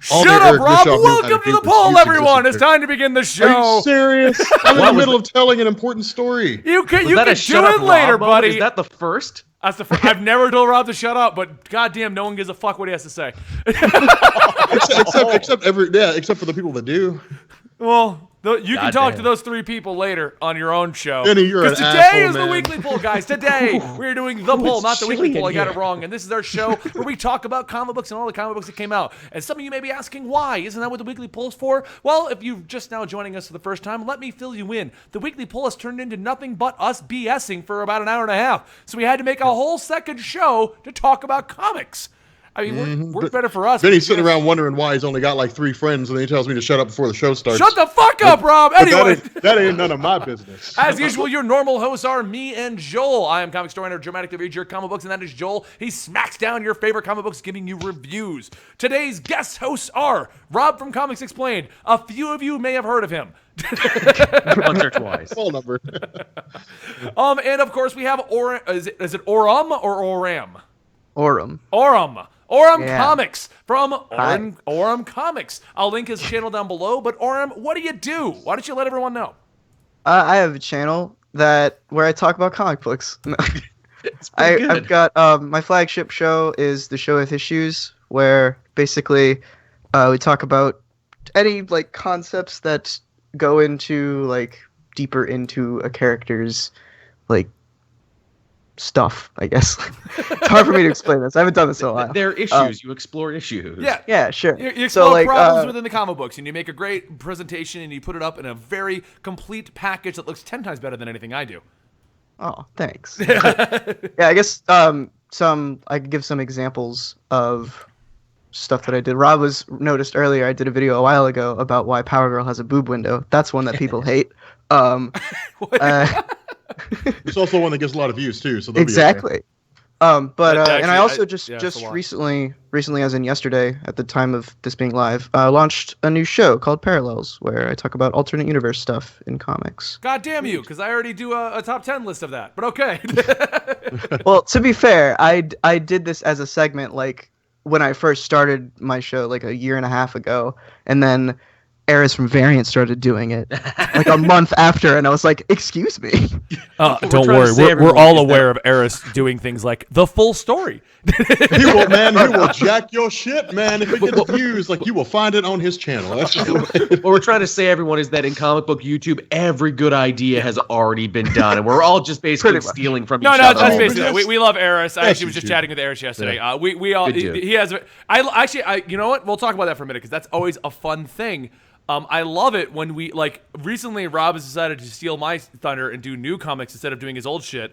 Shut up, Rob. Welcome to the poll, everyone. It's time to begin the show. Are you serious? I'm in the middle of telling an important story. You can do it later, buddy. Is that the first? That's the first. I've never told Rob to shut up, but goddamn, no one gives a fuck what he has to say. except for the people that do. Well, you can talk to those 3 people later on your own show. Benny, you're an today asshole, is the man. weekly poll, guys. Today we're doing the poll, not the weekly poll. I got it wrong. And this is our show where we talk about comic books and all the comic books that came out. And some of you may be asking why. Isn't that what the weekly poll is for? Well, if you're just now joining us for the first time, let me fill you in. The weekly poll has turned into nothing but us BSing for about an hour and a half. So we had to make a whole second show to talk about comics. I mean, works better for us. Benny's sitting around wondering why he's only got like 3 friends, and then he tells me to shut up before the show starts. Shut the fuck up, Rob! Anyway. That ain't none of my business. As usual, your normal hosts are me and Joel. I am Comicstorian, or dramatically read your comic books, and that is Joel. He smacks down your favorite comic books, giving you reviews. Today's guest hosts are Rob from Comics Explained. A few of you may have heard of him. Once or twice. Full number. And of course we have is it Oram or Oram? Oram. Comics from Oram Comics. I'll link his channel down below. But Oram, what do you do? Why don't you let everyone know? I have a channel where I talk about comic books. I've got my flagship show is the Show with Issues, where basically we talk about any like concepts that go into like deeper into a character's like stuff, I guess. It's hard for me to explain this. I haven't done this in a while. They're issues. You explore issues. Yeah, sure. You explore problems within the comic books, and you make a great presentation, and you put it up in a very complete package that looks 10 times better than anything I do. Oh, thanks. Yeah, I guess I could give some examples of stuff that I did. Rob noticed earlier I did a video a while ago about why Power Girl has a boob window. That's one that people hate. It's also one that gets a lot of views too. So exactly. And I also just recently, as in yesterday, at the time of this being live, launched a new show called Parallels, where I talk about alternate universe stuff in comics. God damn you, because I already do a top 10 list of that. But okay. Well, to be fair, I did this as a segment like when I first started my show like a year and a half ago, and then Eris from Variant started doing it like a month after, and I was like, excuse me. Don't worry, we're all aware of Eris doing things like the full story. He will jack your shit, man. If it gets views, like you will find it on his channel. That's just what we're trying to say, everyone, is that in comic book YouTube, every good idea has already been done, and we're all just basically stealing from each other. No, that's basically we love Eris. I actually was just chatting with Eris yesterday. Yeah. We all he has. You know what? We'll talk about that for a minute because that's always a fun thing. I love it when we, like, recently Rob has decided to steal my thunder and do new comics instead of doing his old shit.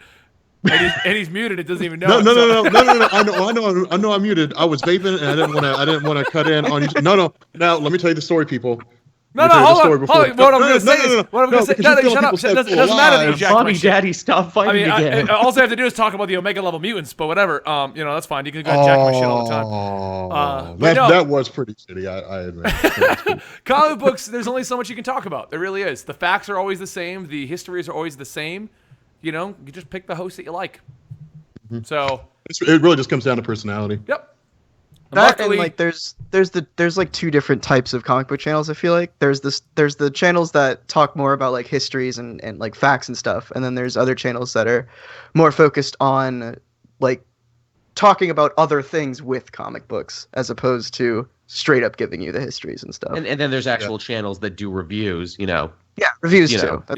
And he's muted. It doesn't even know. No. I know. I'm muted. I was vaping, and I didn't want to cut in on you. No. Now let me tell you the story, people. Hold on. What I'm going to say is, shut up. It doesn't matter that you jacked my shit. Daddy, stop fighting again. All I have to do is talk about the Omega level mutants, but whatever. That's fine. You can go and jack my shit all the time. That was pretty shitty, I admit. Comic books, there's only so much you can talk about. There really is. The facts are always the same. The histories are always the same. You just pick the host that you like. Mm-hmm. So it really just comes down to personality. Yep. And like there's like 2 different types of comic book channels. I feel like there's the channels that talk more about like histories and like facts and stuff, and then there's other channels that are more focused on like talking about other things with comic books as opposed to straight up giving you the histories and stuff. And then there's actual channels that do reviews. Yeah, reviews too. But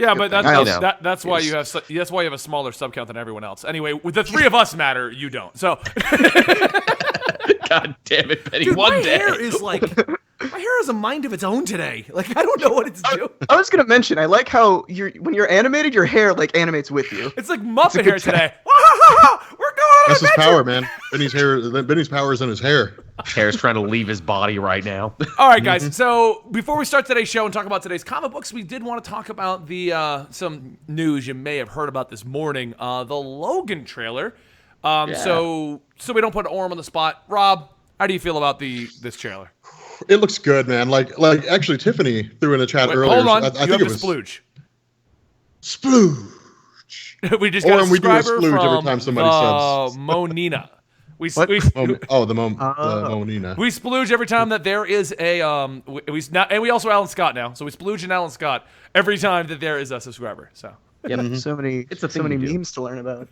that's why you have a smaller sub count than everyone else. Anyway, with the 3 of us matter, you don't. So. God damn it, Benny! Dude, my hair is like my hair has a mind of its own today. Like I don't know what it's doing. I was gonna mention, I like how when you're animated, your hair like animates with you. It's like Muppet hair today. We're going on That's his power, man. Benny's power is in his hair. Hair's trying to leave his body right now. All right, guys. So before we start today's show and talk about today's comic books, we did want to talk about the some news you may have heard about this morning. The Logan trailer. So we don't put Orm on the spot. Rob, how do you feel about this trailer? It looks good, man. Like actually, Tiffany threw in a chat earlier. Hold on, I think it was splooge. Splooge. We just got a subscriber splooge from every time somebody subs. Monina. We What? we Monina. we splooge every time that there is a and we also Alan Scott now. So we splooge and Alan Scott every time that there is a subscriber. So. Yep. So many, It's a so thing many to do. memes to learn about.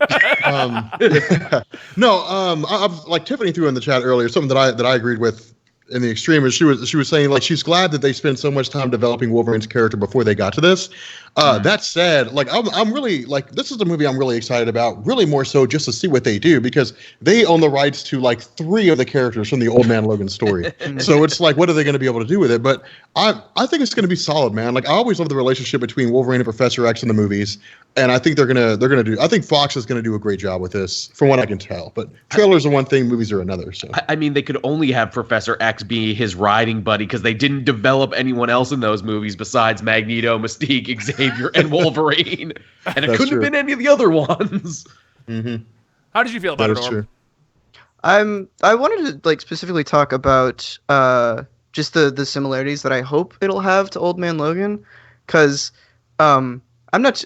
No, like Tiffany threw in the chat earlier something that I agreed with in the extreme is she was saying like she's glad that they spent so much time developing Wolverine's character before they got to this. That said, like I'm really like this is a movie I'm really excited about, really more so just to see what they do because they own the rights to like 3 of the characters from the Old Man Logan story. So it's like what are they going to be able to do with it? But I think it's going to be solid, man. Like I always love the relationship between Wolverine and Professor X in the movies. And I think they're gonna do. I think Fox is gonna do a great job with this, from what I can tell. But trailers are one thing, movies are another. So I mean, they could only have Professor X be his riding buddy because they didn't develop anyone else in those movies besides Magneto, Mystique, Xavier, and Wolverine, and it That's couldn't true. have been any of the other ones. How did you feel about that it, is Norm? true. I wanted to like specifically talk about just the similarities that I hope it'll have to Old Man Logan, because I'm not.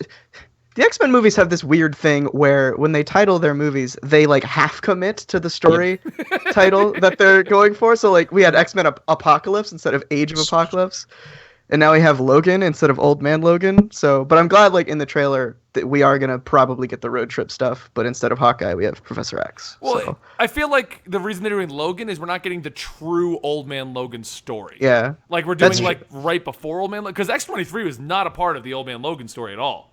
The X-Men movies have this weird thing where when they title their movies, they like half commit to the story title that they're going for. So like we had X-Men Apocalypse instead of Age of Apocalypse, and now we have Logan instead of Old Man Logan. So, but I'm glad like in the trailer that we are gonna probably get the road trip stuff, but instead of Hawkeye, we have Professor X. Well, so. I feel like the reason they're doing Logan is we're not getting the true Old Man Logan story. Yeah. Like we're doing That's like right before Old Man Logan, because X-23 was not a part of the Old Man Logan story at all.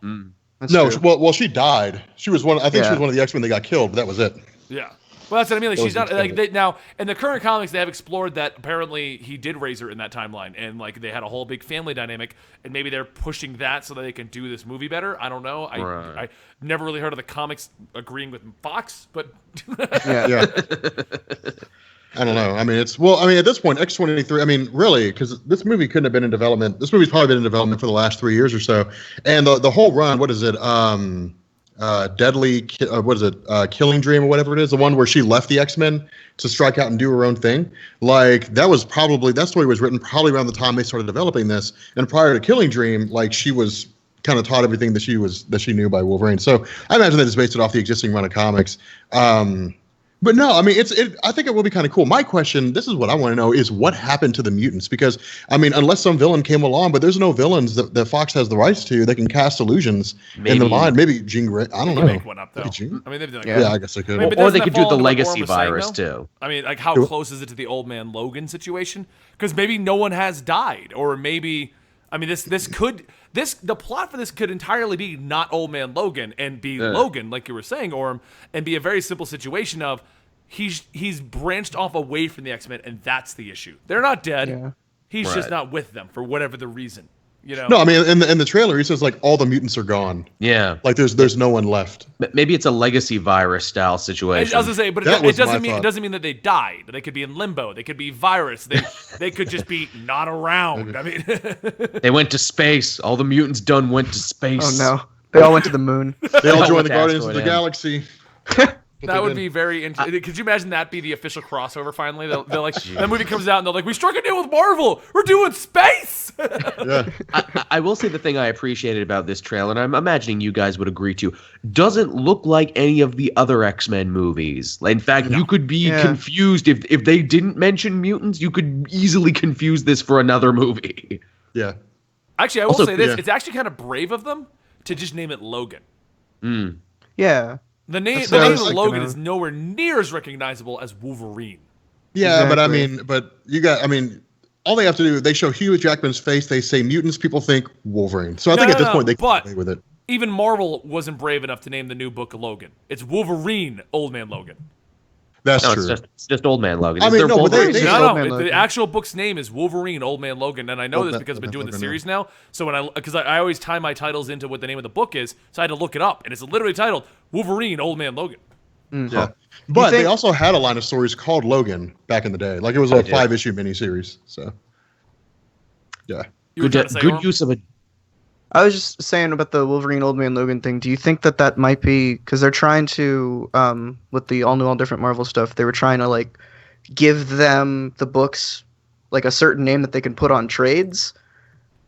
That's No, true. well, she died. She was one. I think she Yeah. was one of the X-Men that got killed, but that was it. Yeah. Well, that's what I mean. Like, That she's was not like extended. now in the current comics. They have explored that apparently he did raise her in that timeline, and like they had a whole big family dynamic, and maybe they're pushing that so that they can do this movie better. I don't know. Right. I never really heard of the comics agreeing with Fox, but Yeah. I don't know. I mean, at this point, X-23. I mean, really, because this movie couldn't have been in development. This movie's probably been in development for the last 3 years or so, and the whole run. What is it? Killing Dream or whatever it is, the one where she left the X-Men to strike out and do her own thing. Like that story was written probably around the time they started developing this. And prior to Killing Dream, like she was kind of taught everything that she knew by Wolverine. So I imagine they just based it off the existing run of comics. But no, I mean, I think it will be kind of cool. My question, this is what I want to know, is what happened to the mutants? Because, I mean, unless some villain came along, but there's no villains that Fox has the rights to, they can cast illusions in the mind. Maybe Jean Grey. I don't know. make one up though. Maybe Jean? I mean, they've done. Yeah, I guess they could. I mean, but Or doesn't they that could do fall the into what legacy Warren was saying, virus though? too. I mean, like how close is it to the Old Man Logan situation? Because maybe no one has died, or maybe, I mean, the plot for this could entirely be not Old Man Logan and be Logan, like you were saying, Orm, and be a very simple situation of he's branched off away from the X-Men, and that's the issue. They're not dead. Yeah. He's just Right. not with them for whatever the reason. You know? No, I mean, in the trailer, he says, like, all the mutants are gone. Yeah, Like, there's no one left. maybe it's a legacy virus style I situation. was gonna say, but That it was my doesn't mean thought. it doesn't mean that they died. They could be in limbo. They could be virus. They could just be not around. I mean, They went to space. All the mutants done went to space. Oh no, they all went to the moon. They all What joined the the Guardians of the asteroid Galaxy. that would be very interesting. Could you imagine that be the official crossover? Finally, they're like that movie comes out and they're like, we struck a deal with Marvel. We're doing space. Yeah. I will say the thing I appreciated about this trailer, and I'm imagining you guys would agree to, doesn't look like any of the other X-Men movies. In fact, you could be confused if they didn't mention mutants. You could easily confuse this for another movie. Yeah. Actually, I will Also, say this: yeah. it's actually kind of brave of them to just name it Logan. Yeah. The name That's what I was of thinking Logan of. is nowhere near as recognizable as Wolverine. Yeah, but I Exactly. mean, all they have to do, they show Hugh Jackman's face, they say mutants, people think Wolverine. So I think at this point they can but play with it. even Marvel wasn't brave enough to name the new book Logan. It's Wolverine, Old Man Logan. That's No, true. it's just Old Man Logan. I Is mean, there no, but they- Wolverine? they- No, Old Man the Logan. actual book's name is Wolverine, Old Man Logan, and I know Oh, this that- because I've been doing the that's series now. So because I always tie my titles into what the name of the book is, so I had to look it up, and it's literally titled Wolverine, Old Man Logan. Yeah. But they think- also had a line of stories called Logan back in the day. Like it was a 5-issue miniseries. So, yeah. You were trying to say, Good Orm? use of a. I was just saying about the Wolverine Old Man Logan thing. Do you think that might be because they're trying to with the all new, all different Marvel stuff? They were trying to like give them the books like a certain name that they can put on trades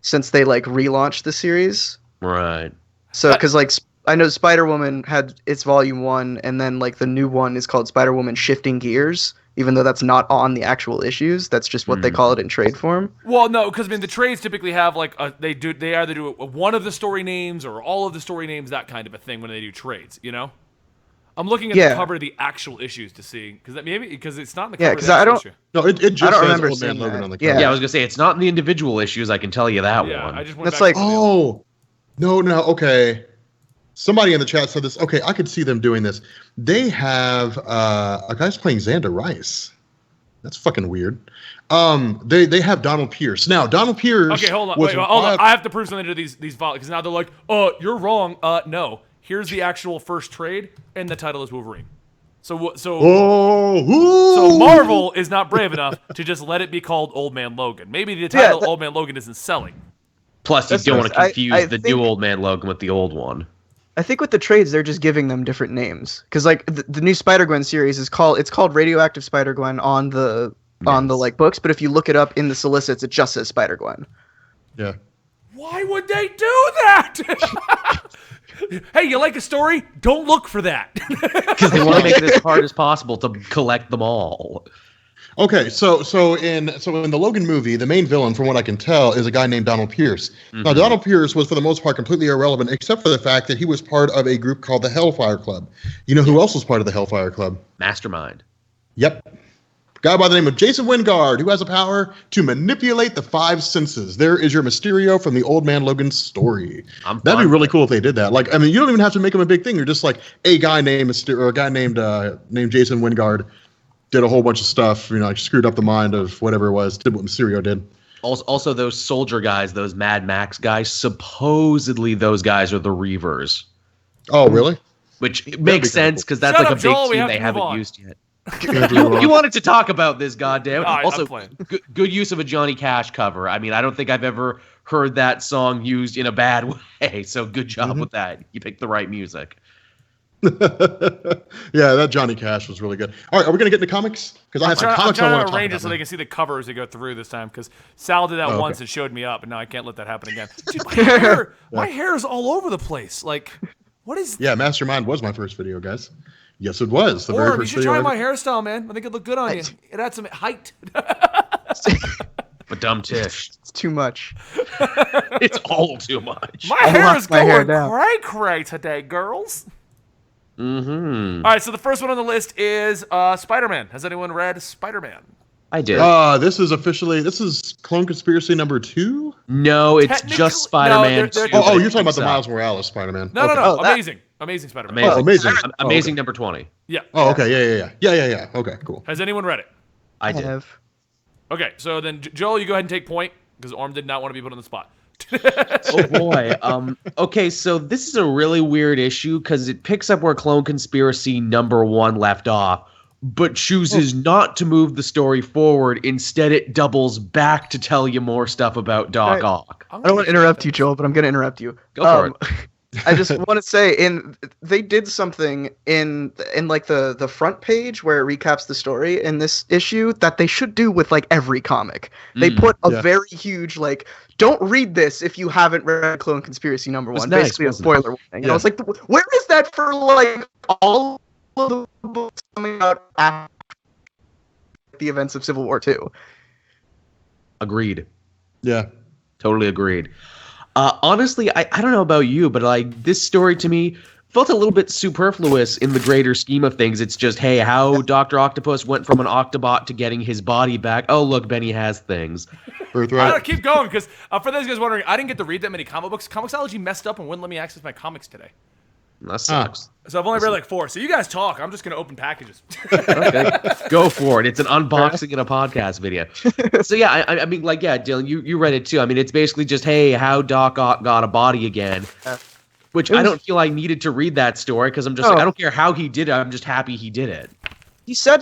since they like relaunched the series. Right. So because like I know Spider-Woman had its volume 1, and then like the new one is called Spider-Woman Shifting Gears, even though that's not on the actual issues. That's just what they call it in trade form. Well, no, because I mean the trades typically have like they either do one of the story names or all of the story names, that kind of a thing when they do trades. You know, I'm looking at the cover of the actual issues to see because it's not in the cover. Yeah, because I don't. Issue. No, it just I don't says remember Old Man seeing Logan that. on the cover. Yeah, I was gonna say it's not in the individual issues. I can tell you that Yeah, one. I just went That's back like to No, okay. Somebody in the chat said this. Okay, I could see them doing this. They have a guy's playing Xander Rice. That's fucking weird. They have Donald Pierce. Now, Donald Pierce. Okay, hold on. Wait, hold on. I have to prove something to these files because now they're like, "Oh, you're wrong." No. Here's the actual first trade, and the title is Wolverine. So Marvel is not brave enough to just let it be called Old Man Logan. Maybe the title Old Man Logan isn't selling. Plus, you don't want to confuse I the think, new Old Man Logan with the old one. I think with the trades, they're just giving them different names. Because like the new Spider-Gwen series is called Radioactive Spider-Gwen on the like books, but if you look it up in the solicits, it just says Spider-Gwen. Yeah. Why would they do that? Hey, you like a story? Don't look for that. Because they want to make it as hard as possible to collect them all. Okay, so in the Logan movie, the main villain, from what I can tell, is a guy named Donald Pierce. Now, Donald Pierce was for the most part completely irrelevant, except for the fact that he was part of a group called the Hellfire Club. You know who else was part of the Hellfire Club? Mastermind. Yep. A guy by the name of Jason Wingard, who has a power to manipulate the 5 senses. There is your Mysterio from the Old Man Logan story. That'd be really cool if they did that. Like, I mean, you don't even have to make him a big thing. You're just like a guy named Mysterio, or a guy named Jason Wingard did a whole bunch of stuff, like screwed up the mind of whatever it was, did what Mysterio did. Also, those soldier guys, those Mad Max guys, supposedly those guys are the Reavers. Oh, really? Which makes sense because that's Shut like up, a big Joel, we team have they to move haven't on. used yet. You wanted to talk about this, goddamn. I'm Also, playing. good use of a Johnny Cash cover. I mean, I don't think I've ever heard that song used in a bad way. So good job with that. You picked the right music. Yeah, that Johnny Cash was really good. All right, are we going to get into comics? Because I have some comics I I'm want trying to to arrange talk it so about. they can see the cover as they go through this time. Because Sal did that once and showed me up, and now I can't let that happen again. Dude, my hair is all over the place. Like, what is? Yeah, Mastermind was my first video, guys. Yes, it was the very Or you first should video. try my hairstyle, man. I think it looked good on you. It had some height. But dumb tish. It's too much. It's all too much. My hair is my hair going down. cray today, girls. Mm-hmm. All right, so the first one on the list is Spider-Man. Has anyone read Spider-Man? I did. This is Clone Conspiracy number 2? No, it's Technically- just Spider-Man. no, they're- 2, they're- Oh, but you're it talking about picks the up. Miles Morales Spider-Man. No, Okay. no. Oh, that- Amazing Spider-Man. Amazing. Oh, amazing. Amazing Okay. number 20. Yeah. Oh, okay, yeah. Okay, cool. Has anyone read it? I did. have. Okay, so then Joel, you go ahead and take point because Orm did not want to be put on the spot. Oh boy. Okay, so this is a really weird issue because it picks up where Clone Conspiracy number 1 left off, but chooses not to move the story forward. Instead, it doubles back to tell you more stuff about Doc Ock. I don't want to interrupt you, Joel, but I'm going to interrupt you. Go for it. I just want to say, they did something in like the front page where it recaps the story in this issue that they should do with like every comic. They put a very huge like, don't read this if you haven't read Clone Conspiracy number 1. nice, Basically a wasn't it? spoiler warning. And I was like, where is that for like all of the books coming out after the events of Civil War II? Agreed. Yeah. Totally agreed. Honestly, I don't know about you, but like this story to me felt a little bit superfluous in the greater scheme of things. It's just, hey, how Dr. Octopus went from an Octobot to getting his body back. Oh, look, Benny has things. I gotta keep going because for those guys wondering, I didn't get to read that many comic books. Comixology messed up and wouldn't let me access my comics today. That sucks. So I've only read like 4. So you guys talk. I'm just gonna open packages. Okay, go for it. It's an unboxing and a podcast video. So yeah, I mean, like, yeah, Dylan, you read it too. I mean, it's basically just, hey, how Doc Ock got a body again. Which I don't feel I needed to read that story because I'm just like, I don't care how he did it. I'm just happy he did it. He said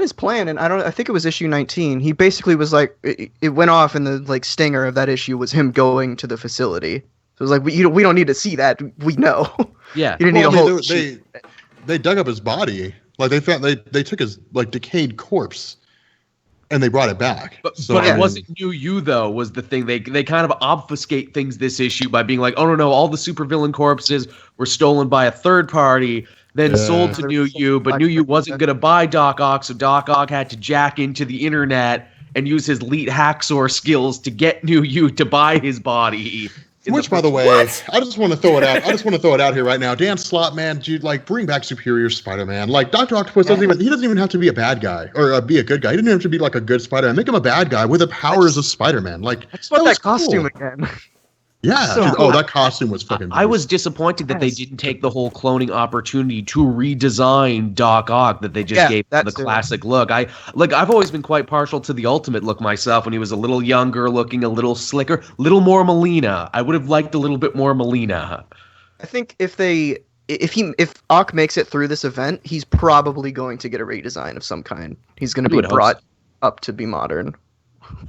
his plan, and I think it was issue 19. He basically was like, it went off, and the like stinger of that issue was him going to the facility. So it was like, we don't need to see that. We know. Yeah. You didn't need a whole. They dug up his body. Like they took his like decayed corpse and they brought it back. But it wasn't New You, though, was the thing. They kind of obfuscate things this issue by being like, oh, no, all the supervillain corpses were stolen by a third party, then sold to New You, but New You wasn't going to buy Doc Ock, so Doc Ock had to jack into the internet and use his elite hacksaw skills to get New You to buy his body. Which, by the way, I just want to throw it out. I just want to throw it out here right now. Dan Slott, man, dude, like, bring back Superior Spider-Man. Like, Dr. Octopus doesn't even have to be a bad guy or be a good guy. He didn't have to be like a good Spider-Man. Make him a bad guy with the powers of Spider-Man. Like, I just want that costume again. Yeah. So cool. That costume was fucking. I was disappointed that they didn't take the whole cloning opportunity to redesign Doc Ock. That they just gave the classic look. I've always been quite partial to the Ultimate look myself. When he was a little younger, looking a little slicker, little more Molina. I would have liked a little bit more Molina. I think if Ock makes it through this event, he's probably going to get a redesign of some kind. He's going to be brought up to be modern.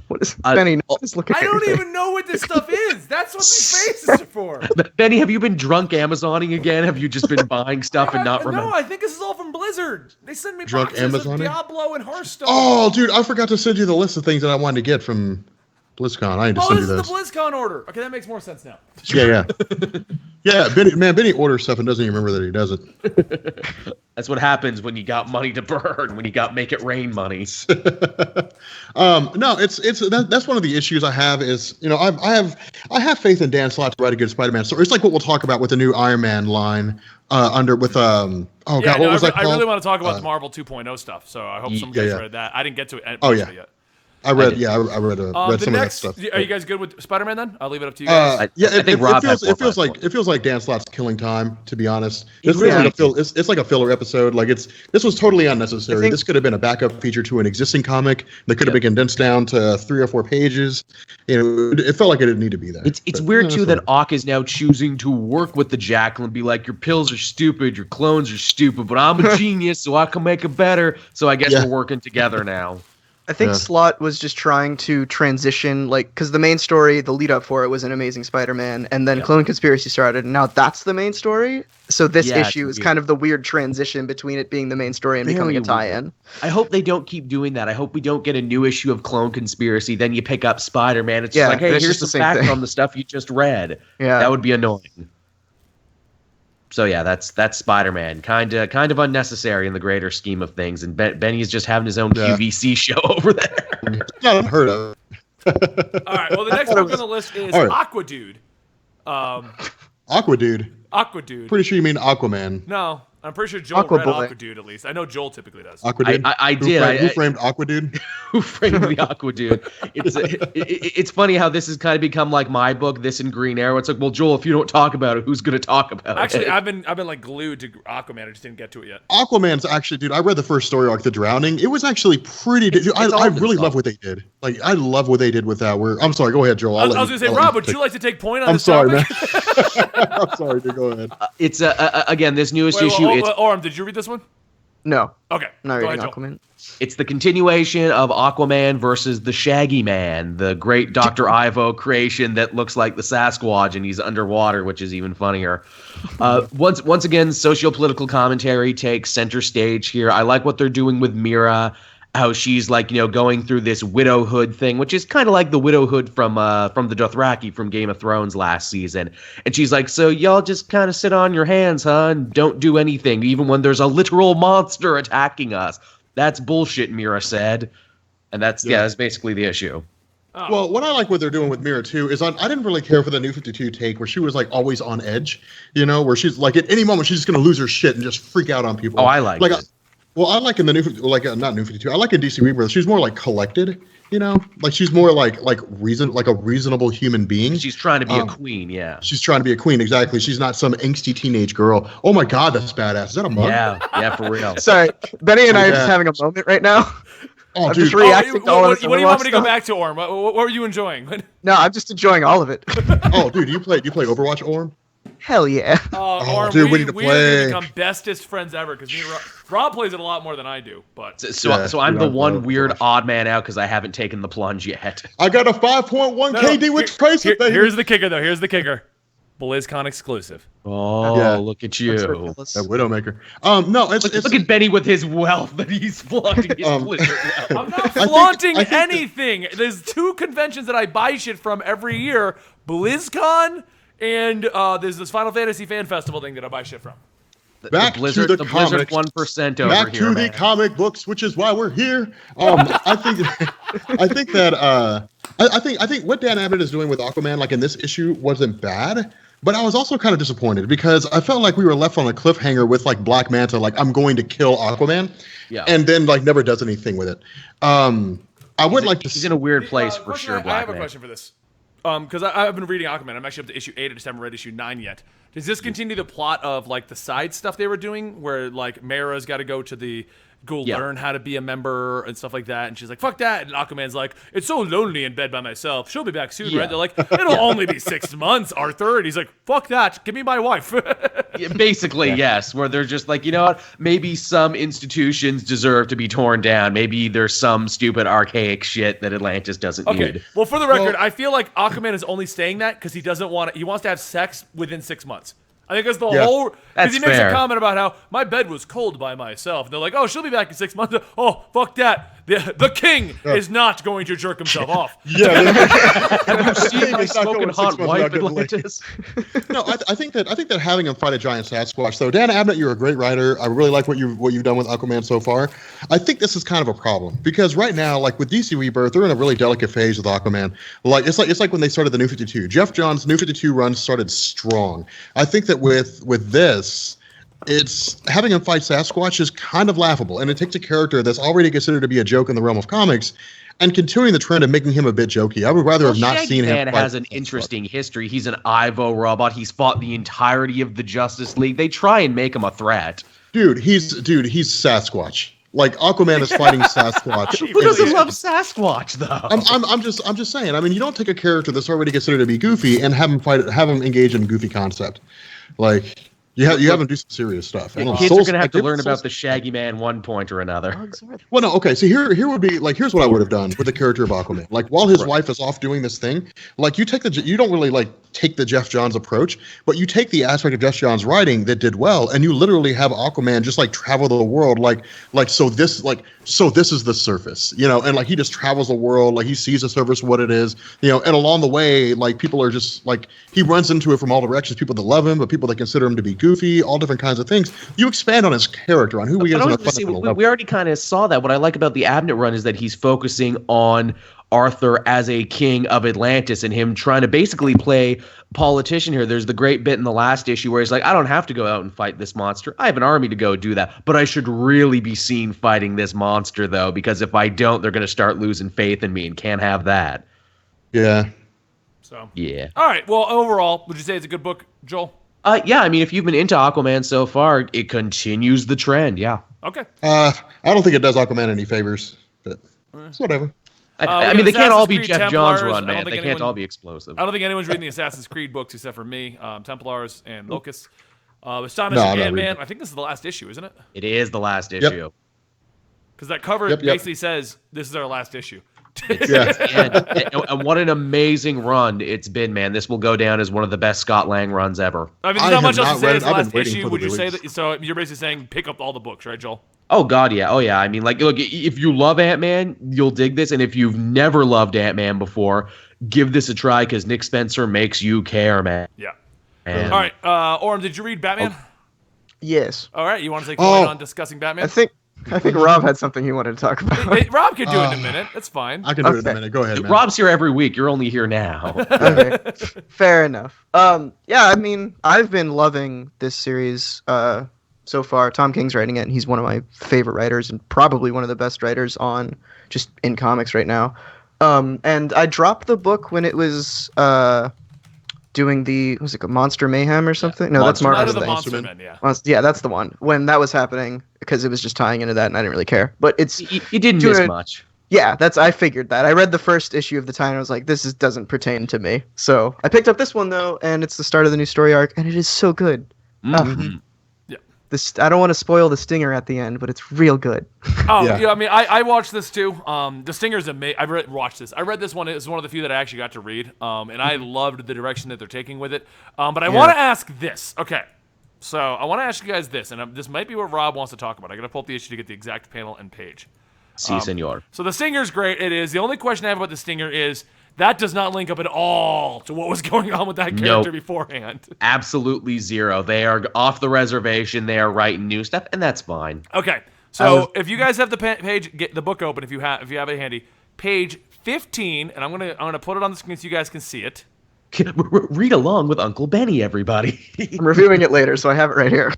What is Benny? I don't even know what this stuff is. That's what these faces are for. Benny, have you been drunk Amazoning again? Have you just been buying stuff and not remember? No, I think this is all from Blizzard. They send me drunk boxes Amazoning? of Diablo and Hearthstone. Oh, dude, I forgot to send you the list of things that I wanted to get from BlizzCon. I need to send you those. This is the BlizzCon order. Okay, that makes more sense now. Yeah. Yeah, Benny orders stuff and doesn't even remember that he does it. That's what happens when you got money to burn, when you got make it rain money. No, that's one of the issues I have is, I have faith in Dan Slott to write a good Spider-Man story. It's like what we'll talk about with the new Iron Man line what was that called? I really want to talk about the Marvel 2.0 stuff, so I hope some guys read that. I didn't get to it yet. I read some of that stuff. Are you guys good with Spider-Man then? I'll leave it up to you guys. It feels like Dan Slott's killing time, to be honest. It's like a filler episode. Like this was totally unnecessary. This could have been a backup feature to an existing comic that could have been condensed down to 3 or 4 pages. It felt like it didn't need to be there. It's weird too that Ock is now choosing to work with the Jackal and be like, your pills are stupid, your clones are stupid, but I'm a genius, so I can make it better. So I guess we're working together now. I think Slott was just trying to transition, because the main story, the lead up for it was an Amazing Spider-Man, and then Clone Conspiracy started, and now that's the main story. So this issue is kind of the weird transition between it being the main story and becoming a tie-in. I hope they don't keep doing that. I hope we don't get a new issue of Clone Conspiracy, then you pick up Spider-Man. It's just like, hey, here's the fact on the stuff you just read. Yeah. That would be annoying. So yeah, that's Spider-Man. Kind of unnecessary in the greater scheme of things. And Benny's just having his own QVC show over there. Not unheard of. All right. Well, the next book on the list is Aquadude. Aquadude. Pretty sure you mean Aquaman. No, I'm pretty sure Joel read Aquadude at least. I know Joel typically does. Aquadude? I did. Who framed Aquadude? Who framed the Aquadude? It's funny how this has kind of become like my book, this and Green Arrow. It's like, well, Joel, if you don't talk about it, who's going to talk about it? Actually, I've been like glued to Aquaman. I just didn't get to it yet. Aquaman's actually, dude, I read the first story arc, The Drowning. It was actually pretty. I really love what they did. Like, I love what they did with that. I'm sorry. Go ahead, Joel. I was going to say, Rob, would you like to take point on this topic? Man. I'm sorry, dude. Go ahead. It's again this newest issue. Orm, did you read this one? No. Okay. Not reading Aquaman. It's the continuation of Aquaman versus the Shaggy Man, the great Dr. Ivo creation that looks like the Sasquatch and he's underwater, which is even funnier. Once again, socio-political commentary takes center stage here. I like what they're doing with Mira, how she's like, going through this widowhood thing, which is kind of like the widowhood from the Dothraki from Game of Thrones last season. And she's like, so y'all just kind of sit on your hands, huh, and don't do anything, even when there's a literal monster attacking us. That's bullshit, Mira said. And that's basically the issue. Oh. Well, what I like what they're doing with Mira too is I didn't really care for the New 52 take where she was like always on edge, where she's like at any moment she's just gonna lose her shit and just freak out on people. Oh, I like it. Well, I like in the not New 52. I like in DC Rebirth. She's more like collected, like she's more like a reasonable human being. She's trying to be a queen, yeah. She's trying to be a queen, exactly. She's not some angsty teenage girl. Oh my God, that's badass. Is that a mug? Yeah, for real. Sorry, Benny and I are just having a moment right now. Oh, I'm dude. just reacting to all this. What do you want me to go back to, Orm? What were you enjoying? No, I'm just enjoying all of it. Oh, dude, you play Overwatch, Orm? Hell yeah. Orm, dude, we need to play. We're become bestest friends ever because Rob plays it a lot more than I do. But so I'm the one weird odd man out because I haven't taken the plunge yet. I got a 5.1 KD with Tracer. Here's the kicker, though. Here's the kicker. BlizzCon exclusive. Oh, Yeah. look at you. That Widowmaker. No, it's Look at Benny with his wealth that he's flaunting his Blizzard wealth. I'm not flaunting anything. There's 2 conventions that I buy shit from every year: BlizzCon and there's this Final Fantasy Fan Festival thing that I buy shit from. back the Blizzard, to the Blizzard comics. 1% over Back here, to man. the comic books, which is why we're here. I think what Dan Abnett is doing with Aquaman, like in this issue, wasn't bad. But I was also kind of disappointed because I felt like we were left on a cliffhanger with like Black Manta, like I'm going to kill Aquaman, and then like never does anything with it. I would like to. He's in a weird place for sure. I have a question for this, because I've been reading Aquaman. I'm actually up to issue 8. I just haven't read issue 9 yet. Does this continue the plot of like the side stuff they were doing, where like Mara's got to go learn how to be a member and stuff like that, and she's like, "Fuck that," and Aquaman's like, "It's so lonely in bed by myself. She'll be back soon, right?" They're like, "It'll only be 6 months, Arthur," and he's like, "Fuck that, give me my wife." Basically, yes. Where they're just like, you know what? Maybe some institutions deserve to be torn down. Maybe there's some stupid archaic shit that Atlantis doesn't need. Well, for the record, I feel like Aquaman is only saying that because he doesn't want to. He wants to have sex within 6 months. I think that's the whole. Because he makes a comment about how my bed was cold by myself. And they're like, "Oh, she'll be back in 6 months." Oh, fuck that. The king is not going to jerk himself off. Have you seen my smoking hot wife, Atlantis? No, I think that having him fight a giant Sasquatch, though, Dan Abnett, you're a great writer. I really like what you've done with Aquaman so far. I think this is kind of a problem because right now, like with DC Rebirth, they're in a really delicate phase with Aquaman. Like it's like when they started the New 52. Jeff Johns' New 52 run started strong. I think that with this, it's having him fight Sasquatch is kind of laughable, and it takes a character that's already considered to be a joke in the realm of comics and continuing the trend of making him a bit jokey. I would rather have not seen him. Shaggy Man has an interesting history. He's an Ivo robot. He's fought the entirety of the Justice League. They try and make him a threat. Dude, he's Sasquatch. Like Aquaman is fighting Sasquatch. Who doesn't love Sasquatch though? I'm just saying. I mean, you don't take a character that's already considered to be goofy and have him engage in goofy concept. Like you have him do some serious stuff. Kids are gonna have to learn about the Shaggy Man one point or another. Well, no, okay. So here would be like here's what I would have done with the character of Aquaman. Like while his wife is off doing this thing, like you don't really like take the Jeff Johns approach, but you take the aspect of Jeff Johns' writing that did well, and you literally have Aquaman just like travel the world, so this is the surface, and like he just travels the world, like he sees the surface for what it is, and along the way, like people are just like he runs into it from all directions, people that love him, but people that consider him to be goofy, all different kinds of things. You expand on his character, on who he is on a fundamental level. We already kind of saw that. What I like about the Abnett run is that he's focusing on Arthur as a king of Atlantis and him trying to basically play politician here. There's the great bit in the last issue where he's like, I don't have to go out and fight this monster. I have an army to go do that. But I should really be seen fighting this monster, though, because if I don't, they're going to start losing faith in me and can't have that. Yeah. So. Yeah. All right. Well, overall, would you say it's a good book, Joel? Yeah. I mean, if you've been into Aquaman so far, it continues the trend. Yeah. Okay. I don't think it does Aquaman any favors, but it's whatever. I mean, they can't all be Creed Jeff Templars. Johns' run, man. They can't all be explosive. I don't think anyone's reading the Assassin's Creed books except for me, Templars and Locust. Astonishing Ant-Man. I think this is the last issue, isn't it? It is the last issue. Because that cover basically says, this is our last issue. And what an amazing run it's been, man. This will go down as one of the best Scott Lang runs ever. I mean, there's not much else to say. It's the last issue. Would you say that? So you're basically saying pick up all the books, right, Joel? Oh, God, yeah. Oh, yeah. I mean, like, look, if you love Ant-Man, you'll dig this. And if you've never loved Ant-Man before, give this a try because Nick Spencer makes you care, man. Yeah. Man. All right. Orm, did you read Batman? Yes. All right. You want to take point on discussing Batman? I think Rob had something he wanted to talk about. Hey, Rob can do it in a minute. That's fine. I can do it in a minute. Go ahead, man. Rob's here every week. You're only here now. Okay. Fair enough. Yeah, I mean, I've been loving this series so far. Tom King's writing it, and he's one of my favorite writers and probably one of the best writers on just in comics right now. And I dropped the book when it was doing was it Monster Mayhem or something? No, that's Marvel's thing. Monster Men, yeah. Yeah, that's the one. When that was happening, because it was just tying into that, and I didn't really care. But it's you didn't miss much. Yeah, I figured that. I read the first issue of the tie, and I was like, this doesn't pertain to me. So I picked up this one though, and it's the start of the new story arc, and it is so good. Mm-hmm. Yeah. this. I don't want to spoil the stinger at the end, but it's real good. Oh yeah, I mean, I watched this too. The Stinger's amazing. Watched this. I read this one. It's one of the few that I actually got to read. And I loved the direction that they're taking with it. But I want to ask this. Okay, so I want to ask you guys this, and this might be what Rob wants to talk about. I got to pull up the issue to get the exact panel and page. Si, senor. So the Stinger's great. It is. The only question I have about the Stinger is that does not link up at all to what was going on with that character beforehand. Absolutely zero. They are off the reservation. They are writing new stuff, and that's fine. Okay. So if you guys have the page, get the book open if you have it handy. Page 15, and I'm gonna put it on the screen so you guys can see it. Read along with Uncle Benny, everybody. I'm reviewing it later, so I have it right here.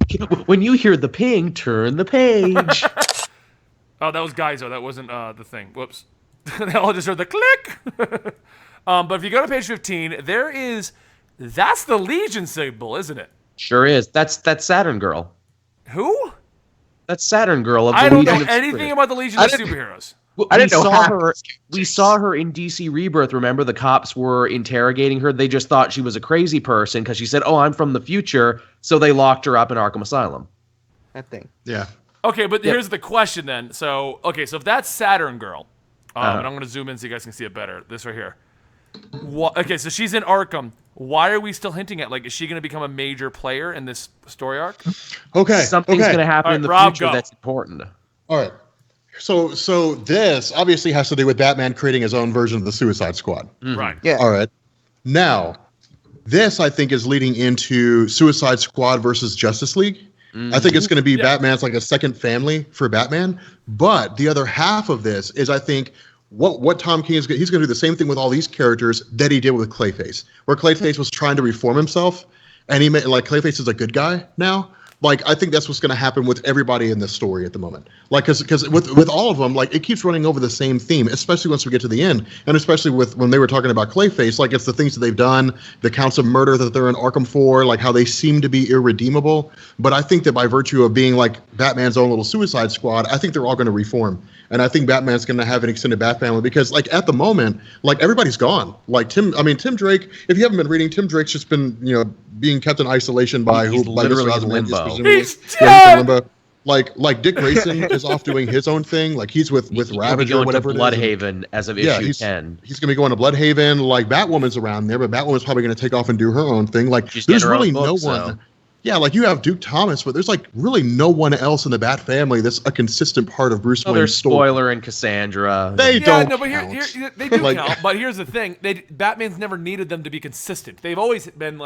When you hear the ping, turn the page. Oh, that was Geyser. That wasn't the thing. Whoops. They all just heard the click. But if you go to page 15, that's the Legion symbol, isn't it? Sure is. That's Saturn Girl. Who? That's Saturn Girl of the I don't Legion know anything about the Legion of Superheroes. I didn't know her. We saw her in DC Rebirth. Remember, the cops were interrogating her. They just thought she was a crazy person because she said, "Oh, I'm from the future." So they locked her up in Arkham Asylum. That thing. Yeah. Okay, but here's the question then. So if that's Saturn Girl, and I'm going to zoom in so you guys can see it better. This right here. Okay, so she's in Arkham. Why are we still hinting at, is she going to become a major player in this story arc? Okay. Something's going to happen in the future that's important. All right. So this obviously has to do with Batman creating his own version of the Suicide Squad. Mm-hmm. Right. Yeah. All right. Now, this I think is leading into Suicide Squad versus Justice League. Mm-hmm. I think it's going to be Batman's a second family for Batman. But the other half of this is, I think, what Tom King is he's going to do the same thing with all these characters that he did with Clayface, where Clayface was trying to reform himself, and he made Clayface is a good guy now. I think that's what's going to happen with everybody in this story at the moment. Because with all of them, it keeps running over the same theme, especially once we get to the end, and especially when they were talking about Clayface, it's the things that they've done, the counts of murder that they're in Arkham for, how they seem to be irredeemable. But I think that by virtue of being Batman's own little Suicide Squad, I think they're all going to reform, and I think Batman's going to have an extended Bat family because at the moment, everybody's gone. Tim Drake. If you haven't been reading, Tim Drake's just been being kept in isolation by literally in limbo. He's dead. Dick Grayson is off doing his own thing. He's with Ravager or whatever. Bloodhaven as of issue 10. He's going to be going to Bloodhaven. Batwoman's around there, but Batwoman's probably going to take off and do her own thing. There's really no one. Yeah, you have Duke Thomas, but there's really no one else in the Bat family that's a consistent part of Bruce Wayne's there's story. Spoiler and Cassandra. They don't count. But they do count. But here's the thing: Batman's never needed them to be consistent. They've always been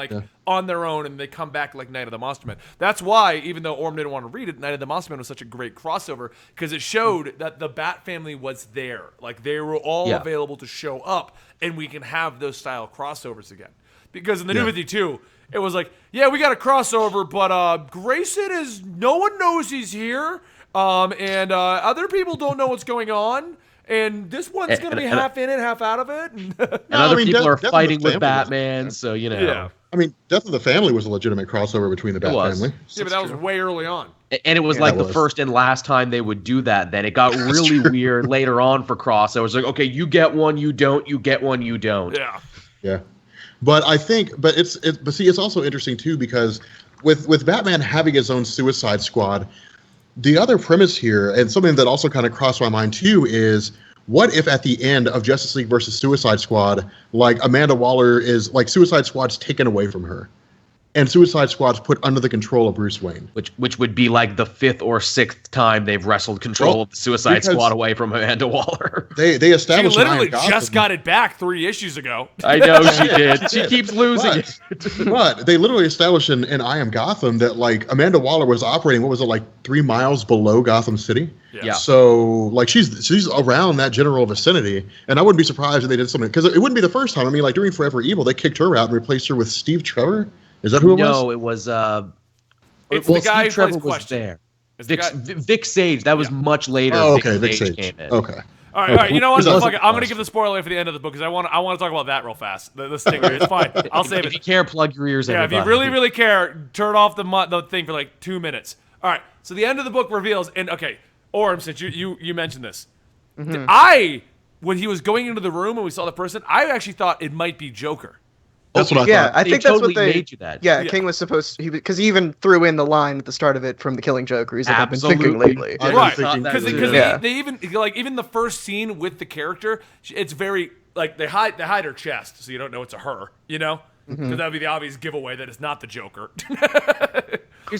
on their own, and they come back like Night of the Monster Man. That's why, even though Orm didn't want to read it, Night of the Monster Man was such a great crossover because it showed that the Bat family was there. They were all available to show up, and we can have those style crossovers again. Because in the New 52. It was we got a crossover, but Grayson no one knows he's here, and other people don't know what's going on, and this one's going to be half in it, half out of it. And other people are fighting with Batman, so Yeah. Death of the Family was a legitimate crossover between the Bat family. Yeah, but that was way early on. And it was the first and last time they would do that. Then it got really weird later on for crossovers. Okay, you get one, you don't. You get one, you don't. Yeah. Yeah. But I think, it's also interesting too because with Batman having his own Suicide Squad, the other premise here, and something that also kind of crossed my mind too, is what if at the end of Justice League versus Suicide Squad, Amanda Waller is Suicide Squad's taken away from her, and Suicide Squad's put under the control of Bruce Wayne, which would be the 5th or 6th time they've wrestled control of the Suicide Squad away from Amanda Waller. They established. She literally just got it back 3 issues ago. I know she did. She keeps losing it. But they literally established in I Am Gotham that Amanda Waller was operating 3 miles below Gotham City. Yeah. So she's around that general vicinity, and I wouldn't be surprised if they did something because it wouldn't be the first time. During Forever Evil, they kicked her out and replaced her with Steve Trevor. Is that who it was? No, it was. It's the guy Steve who plays Trevor was Question. there. Vic Sage. That was much later. Oh, okay, Vic Sage came in. Okay. All right. You know what? Fuck it. I'm gonna give the spoiler for the end of the book because I want to talk about that real fast. The Stinger. It's fine. I'll save it. If you care, plug your ears. Yeah. Everybody. If you really, really care, turn off the thing for 2 minutes. All right. So the end of the book reveals, and Orm, since you mentioned this, when he was going into the room and we saw the person, I actually thought it might be Joker. That's what I Yeah, thought. I They think that's totally what they made you that. Yeah, Yeah. King was supposed to, because he even threw in the line at the start of it from the Killing Joke, where he's like, "I've been thinking Absolutely. lately." I was Right, thinking because that Yeah. they even like even the first scene with the character, it's very like they hide her chest, so you don't know it's a her, you know, because that would be the obvious giveaway that it's not the Joker.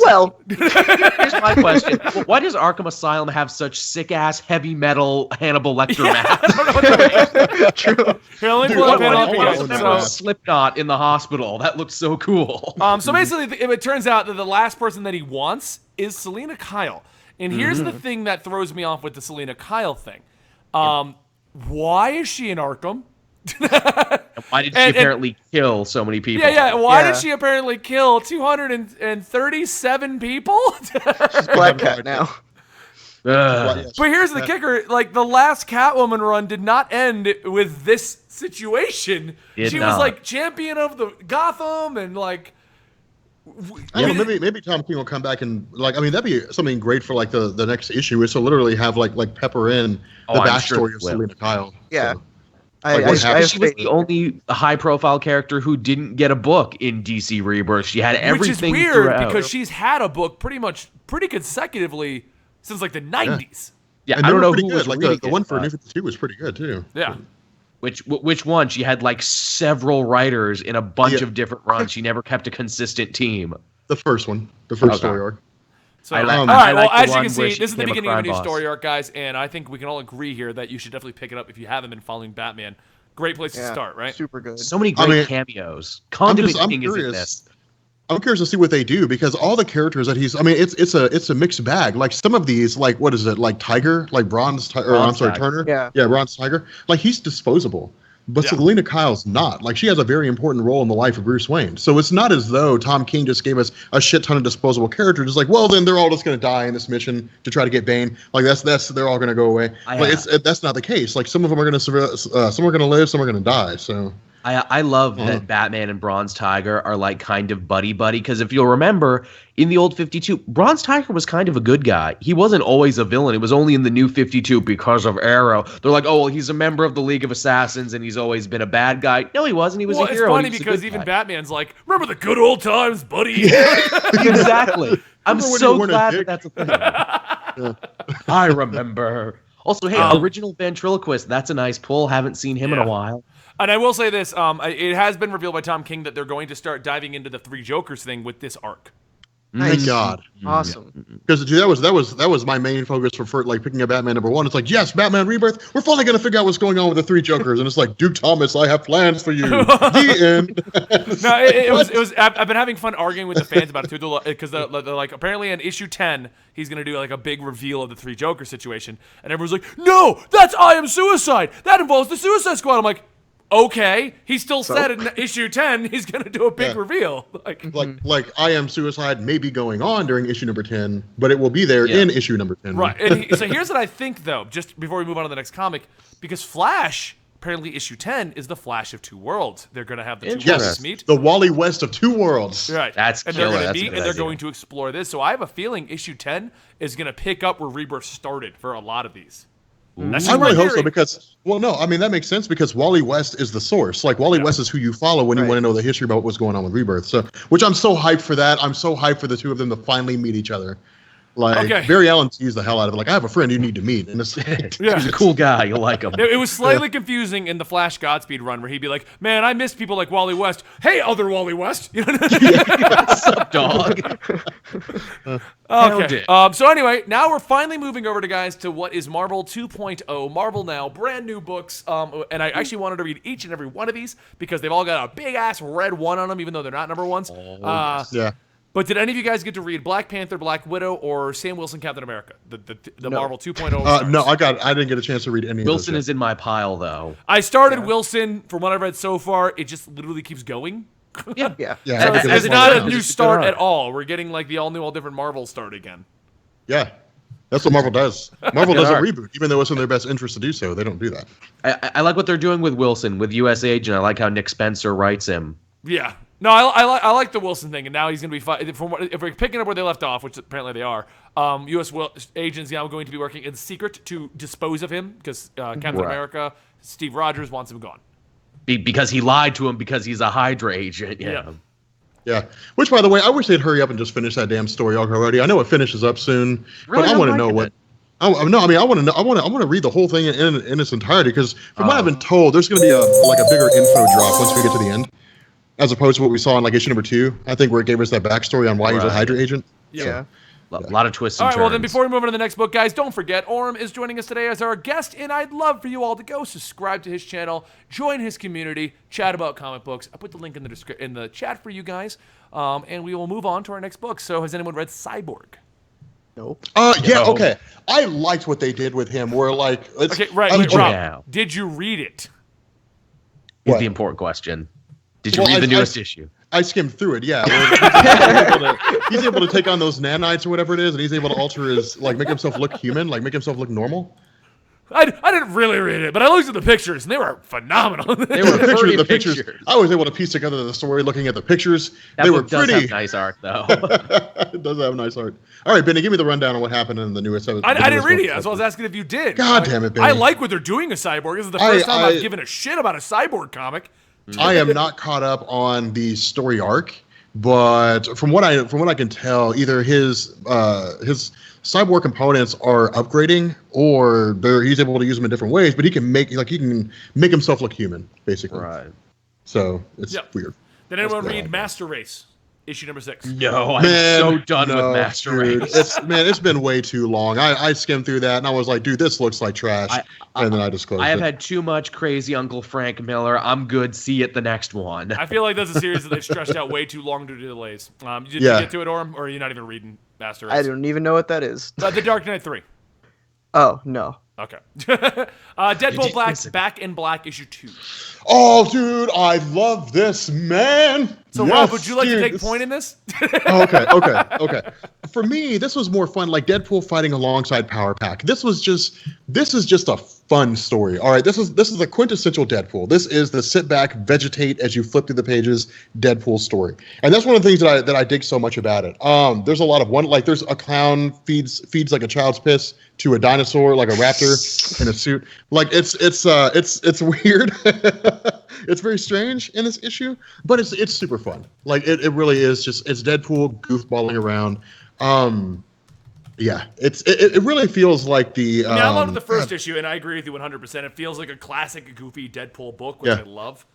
Well, Here's my question: why does Arkham Asylum have such sick ass heavy metal Hannibal Lecter masks? true. Here, let me Dude, pull up what- and what- up what- again. what- Remember So, Slipknot in the hospital? That looked so cool. so basically, it turns out that the last person that he wants is Selena Kyle. And here's the thing that throws me off with the Selena Kyle thing. Why is she in Arkham? Why did she and- apparently kill so many people? Yeah. Why Yeah. did she apparently kill 237 people? She's Black Cat now. Ugh. But here's the kicker: like the last Catwoman run did not end with this situation. Did She was not. like champion of the Gotham, and like. Yeah, but maybe Tom King will come back and like. I mean, that'd be something great for like the next issue is to literally have like pepper in the I'm backstory sure of they will. Selena Kyle. Yeah. So, I Like, what I happened? have She was faith. the only high-profile character who didn't get a book in DC Rebirth. She had everything Which is weird throughout. because she's had a book pretty consecutively since like the 90s. Yeah, and I they don't were know pretty who good. was Like reading the one it, for but- New 52 was pretty good too. Yeah. Which one? She had like several writers in a bunch Yeah. of different runs. She never kept a consistent team. The first one, the first Okay. story arc. So, I like- all I right. like Well, the as you one can where see, she this is the became a beginning of a crime new boss. story arc, guys, and I think we can all agree here that you should definitely pick it up if you haven't been following Batman. Great place to Yeah, start, right? Super good. So many I great mean, cameos. I'm Condiment King is in curious. this. I'm curious to see what they do because all the characters that he's. I mean, it's a mixed bag. Like some of these, like what is it? Like Tiger, like Bronze Tiger. Or I'm Bronze sorry, Tiger. Turner. Yeah. Bronze Tiger. Like he's disposable. But Yeah. Selena Kyle's not. Like she has a very important role in the life of Bruce Wayne. So it's not as though Tom King just gave us a shit ton of disposable characters. It's like, well, then they're all just going to die in this mission to try to get Bane. Like that's they're all going to go away. Like that's not the case. Like some of them are going to some are going to live, some are going to die. So I love that Batman and Bronze Tiger are like kind of buddy-buddy because if you'll remember, in the old 52, Bronze Tiger was kind of a good guy. He wasn't always a villain. It was only in the new 52 because of Arrow. They're like, oh, well, he's a member of the League of Assassins and he's always been a bad guy. No, he wasn't. He was Well, a it's hero. funny He was a because good even guy. Batman's like, remember the good old times, buddy? Exactly. I'm Remember when so you weren't a glad dick? that that's a thing. I remember. Also, hey, original ventriloquist. That's a nice pull. Haven't seen him in Yeah. a while. And I will say this: it has been revealed by Tom King that they're going to start diving into the Three Jokers thing with this arc. thank Nice. God. Awesome. Because that was my main focus for like picking up Batman #1. It's like, yes, Batman Rebirth. We're finally gonna figure out what's going on with the three Jokers, and it's like, Duke Thomas, I have plans for you. The end. No, it was. I've been having fun arguing with the fans about it too, because they're like, apparently in issue 10, he's gonna do like a big reveal of the Three Joker situation, and everyone's like, no, that's I Am Suicide. That involves the Suicide Squad. I'm like, okay. He still said in issue 10 he's gonna do a big Yeah. reveal. Like, like I Am Suicide may be going on during issue number 10, but it will be there Yeah. in issue number 10. right. And so here's what I think though, just before we move on to the next comic, because Flash. Apparently, issue 10 is the Flash of two worlds. They're going to have the two Interesting. worlds Yes, meet. the Wally West of two worlds. Right. That's and they're killer. going to That's a meet good and they're idea. going to explore this. So I have a feeling issue 10 is going to pick up where Rebirth started for a lot of these. That's I just my really hope so theory. because, well, no, I mean, that makes sense because Wally West is the source. Like, Wally West is who you follow when you Right. want to know the history about what was going on with Rebirth. So, which I'm so hyped for that. I'm so hyped for the two of them to finally meet each other. Like, Okay. Barry Allen teased the hell out of it. Like, I have a friend you need to meet. And it's Yeah. He's a cool guy. You'll like him. It was slightly confusing in the Flash Godspeed run where he'd be like, man, I miss people like Wally West. Hey, other Wally West. You know? What's up, dog? Okay. So anyway, now we're finally moving over to what is Marvel 2.0. Marvel Now, brand new books. And I actually wanted to read each and every one of these because they've all got a big ass red one on them, even though they're not number ones. yeah. But did any of you guys get to read Black Panther, Black Widow, or Sam Wilson Captain America? The Marvel 2.0. No, I didn't get a chance to read any Wilson of is in my pile, though. I started Wilson. From what I've read so far, it just literally keeps going. Yeah. Yeah. Yeah, So because it's it's not Marvel. a new It's a good start arc. at all. We're getting like the all new, all different Marvel start again. Yeah. That's what Marvel does. Marvel doesn't arc. reboot, even though it's in their best interest to do so. They don't do that. I like what they're doing with Wilson, with U.S. Agent. I like how Nick Spencer writes him. Yeah. No, I like the Wilson thing, and now he's going to be if we're picking up where they left off, which apparently they are. U.S. agents now going to be working in secret to dispose of him because Captain Right. America, Steve Rogers wants him gone. Because he lied to him because he's a Hydra agent. Yeah. Which, by the way, I wish they'd hurry up and just finish that damn story arc already. I know it finishes up soon, really? but I want to know what. I want to know. I want to read the whole thing in its entirety because from what I've been told, there's going to be a bigger info drop once we get to the end, as opposed to what we saw in issue number 2. I think where it gave us that backstory on why he's a Hydra agent. Yeah. A lot of twists and turns. All right, well, then before we move on to the next book, guys, don't forget, Orm is joining us today as our guest, and I'd love for you all to go subscribe to his channel, join his community, chat about comic books. I put the link in the chat for you guys, and we will move on to our next book. So has anyone read Cyborg? Nope. Yeah, okay. I liked what they did with him, where Okay, right, Rob, did you read it? Is the important question. Did you read the newest issue? I skimmed through it, yeah. He's able to take on those nanites or whatever it is, and he's able to alter his, make himself look human, make himself look normal. I didn't really read it, but I looked at the pictures, and they were phenomenal. They were the pictures. I was able to piece together the story looking at the pictures. That they were does pretty. Have nice art, though. It does have nice art. All right, Benny, give me the rundown on what happened in the newest episode. I didn't read it yet, so I was asking if you did. God damn it, Benny. I like what they're doing with Cyborg. This is the first time I've given a shit about a Cyborg comic. I am not caught up on the story arc, but from what I can tell, either his cyborg components are upgrading, or he's able to use them in different ways. But he can make himself look human, basically. Right. So it's weird. Did anyone read Master Race, issue number 6? No, I'm so done with Master Race. It's been way too long. I skimmed through that and I was like, dude, this looks like trash. And then I just closed it. I have had too much crazy Uncle Frank Miller. I'm good. See you at the next one. I feel like that's a series that they've stretched out way too long due to delays. Did you get to it, Orm, or are you not even reading Master Race? I don't even know what that is. The Dark Knight 3. Oh, no. Okay. Deadpool Back in Black, issue 2. Oh, dude, I love this, man. So, yes, Rob, would you like to take point in this? Okay. For me, this was more fun, like Deadpool fighting alongside Power Pack. This is just a fun story. All right, this is a quintessential Deadpool. This is the sit back, vegetate as you flip through the pages Deadpool story, and that's one of the things that I dig so much about it. There's a lot of there's a clown feeds like a child's piss to a dinosaur, like a raptor in a suit. Like it's weird. It's very strange in this issue, but it's super fun. Like it really is it's Deadpool goofballing around. Yeah, it really feels like the. I loved the first issue, and I agree with you 100%. It feels like a classic, goofy Deadpool book, which I love.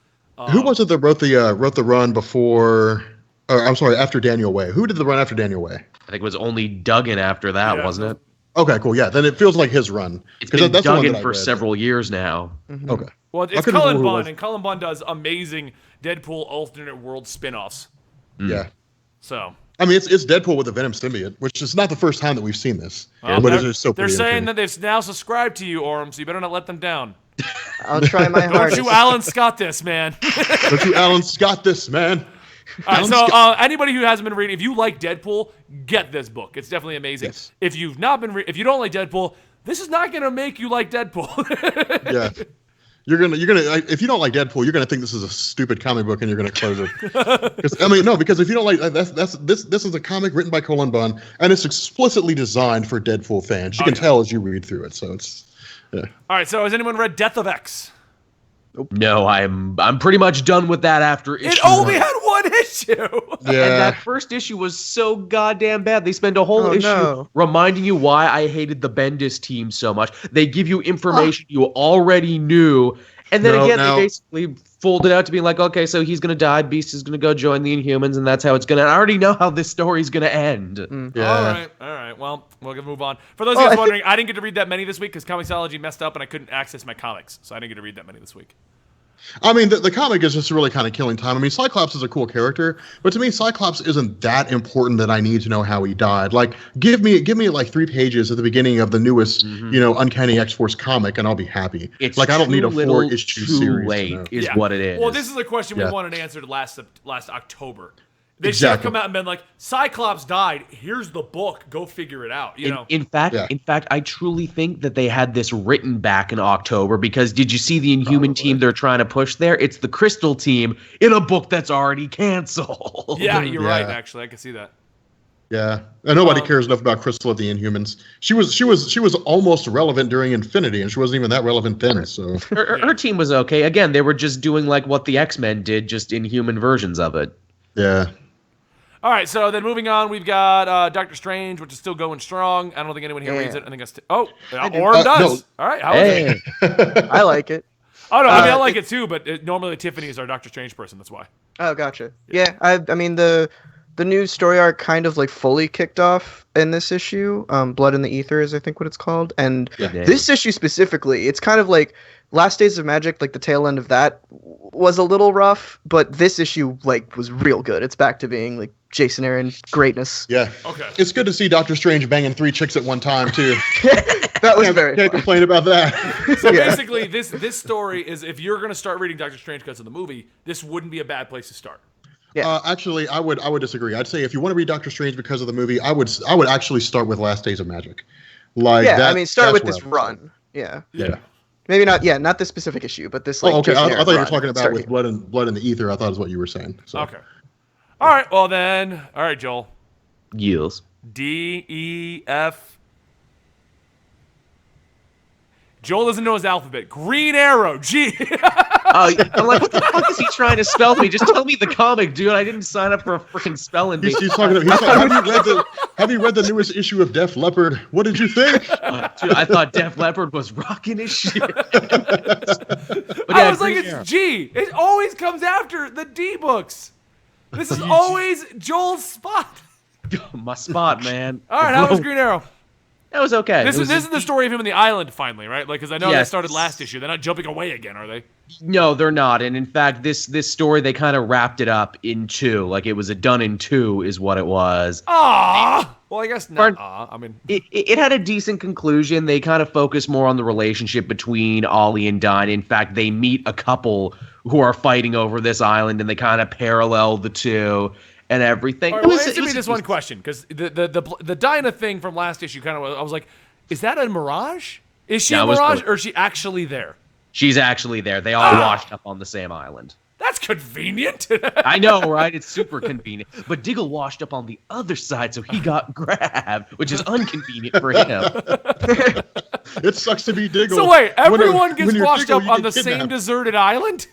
Who was it that wrote the run before? I'm sorry, after Daniel Way. Who did the run after Daniel Way? I think it was only Duggan after that, wasn't it? Okay, cool. Yeah, then it feels like his run. It's been Duggan for several years now. Mm-hmm. Okay. Well, it's Cullen Bunn, and Cullen Bunn does amazing Deadpool alternate world spin-offs. Yeah. So. I mean, it's Deadpool with a Venom symbiote, which is not the first time that we've seen this. But it's just so they're saying that they've now subscribed to you, Orm, so you better not let them down. I'll try my hardest. Don't you Alan Scott this, man. Don't you Alan Scott this, man. All right, so anybody who hasn't been reading, if you like Deadpool, get this book. It's definitely amazing. Yes. If you've not been, if you don't like Deadpool, this is not going to make you like Deadpool. Yeah. You're gonna if you don't like Deadpool, you're gonna think this is a stupid comic book and you're gonna close it. Because if you don't like this is a comic written by Cullen Bunn and it's explicitly designed for Deadpool fans. You can tell as you read through it. So it's All right. So has anyone read Death of X? Nope. No, I'm pretty much done with that after issue. It only had one issue. Yeah. And that first issue was so goddamn bad. They spend a whole issue reminding you why I hated the Bendis team so much. They give you information you already knew, and then they basically fold it out to be like, okay, so he's gonna die, Beast is gonna go join the Inhumans, and that's how it's gonna. I already know how this story's gonna end. Yeah. All right. Well, we're gonna move on. For those of you wondering, I didn't get to read that many this week because Comixology messed up and I couldn't access my comics, so I didn't get to read that many this week. I mean, the comic is just really kind of killing time. I mean, Cyclops is a cool character, but to me, Cyclops isn't that important that I need to know how he died. Like, give me like 3 pages at the beginning of the newest, Uncanny X-Force comic, and I'll be happy. It's like, I don't need a 4-issue series. Late is what it is. Well, this is a question we wanted answered last October. They should have come out and been like, Cyclops died. Here's the book. Go figure it out. You know. In fact, I truly think that they had this written back in October because did you see the Inhuman team they're trying to push there? It's the Crystal team in a book that's already canceled. Yeah, you're right. Actually, I can see that. Yeah, and nobody cares enough about Crystal at the Inhumans. She was almost relevant during Infinity, and she wasn't even that relevant then. So her team was okay. Again, they were just doing like what the X-Men did, just Inhuman versions of it. Yeah. All right, so then moving on, we've got Doctor Strange, which is still going strong. I don't think anyone here reads it. I think Orm does. No. All right, how is it? I like it. Oh no, I mean I like it too, but normally Tiffany is our Doctor Strange person. That's why. Oh, gotcha. Yeah, I mean the new story arc kind of like fully kicked off in this issue. Blood in the Ether is I think what it's called, and this issue specifically, it's kind of like Last Days of Magic. Like the tail end of that was a little rough, but this issue like was real good. It's back to being like Jason Aaron greatness. Yeah. Okay. It's good to see Doctor Strange banging 3 chicks at one time too. That was very Can't fun. complain about that. So basically, this story is if you're going to start reading Doctor Strange because of the movie, this wouldn't be a bad place to start. Yeah. Actually, I would disagree. I'd say if you want to read Doctor Strange because of the movie, I would actually start with Last Days of Magic. Like I mean, start with this run. Yeah. Maybe not. Yeah, not this specific issue, but this. Like, okay. I thought you were run. talking about with Blood in the Ether. I thought is what you were saying. So. Okay. All right. Well then. All right, Joel. Yields. D, E, F. Joel doesn't know his alphabet. Green Arrow. G. I'm like, what the fuck is he trying to spell me? Just tell me the comic, dude. I didn't sign up for a freaking spelling bee. He's talking. Have you read the newest issue of Def Leppard? What did you think? Dude, I thought Def Leppard was rocking his shit. But I was like, it's G. It always comes after the D books. This is always Joel's spot. My spot, man. All right, how was Green Arrow? That was okay. This is the story of him on the island finally, right? Like, because I know Yes. they started last issue. They're not jumping away again, are they? No, they're not. And in fact, this story, they kind of wrapped it up in 2. Like, it was a done in 2 is what it was. Ah. Well, I guess not. I mean, it had a decent conclusion. They kind of focus more on the relationship between Ollie and Dinah. In fact, they meet a couple who are fighting over this island, and they kind of parallel the two and everything. All right, well, answer me this one question, because the Dinah thing from last issue kind of, I was like, is that a mirage? Is she a mirage, or is she actually there? She's actually there. They all washed up on the same island. That's convenient. I know, right? It's super convenient. But Diggle washed up on the other side, so he got grabbed, which is inconvenient for him. It sucks to be Diggle. So wait, everyone gets washed Diggle, up on the same kidnapped. deserted island?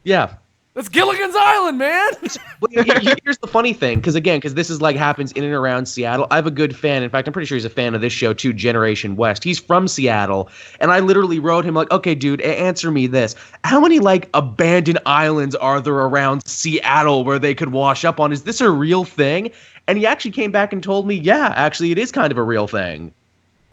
Yeah. That's Gilligan's Island, man. Well, here's the funny thing, because this is like happens in and around Seattle. I have a good fan. In fact, I'm pretty sure he's a fan of this show too, Generation West. He's from Seattle, and I literally wrote him like, okay, dude, answer me this: how many like abandoned islands are there around Seattle where they could wash up on? Is this a real thing? And he actually came back and told me, yeah, actually, it is kind of a real thing.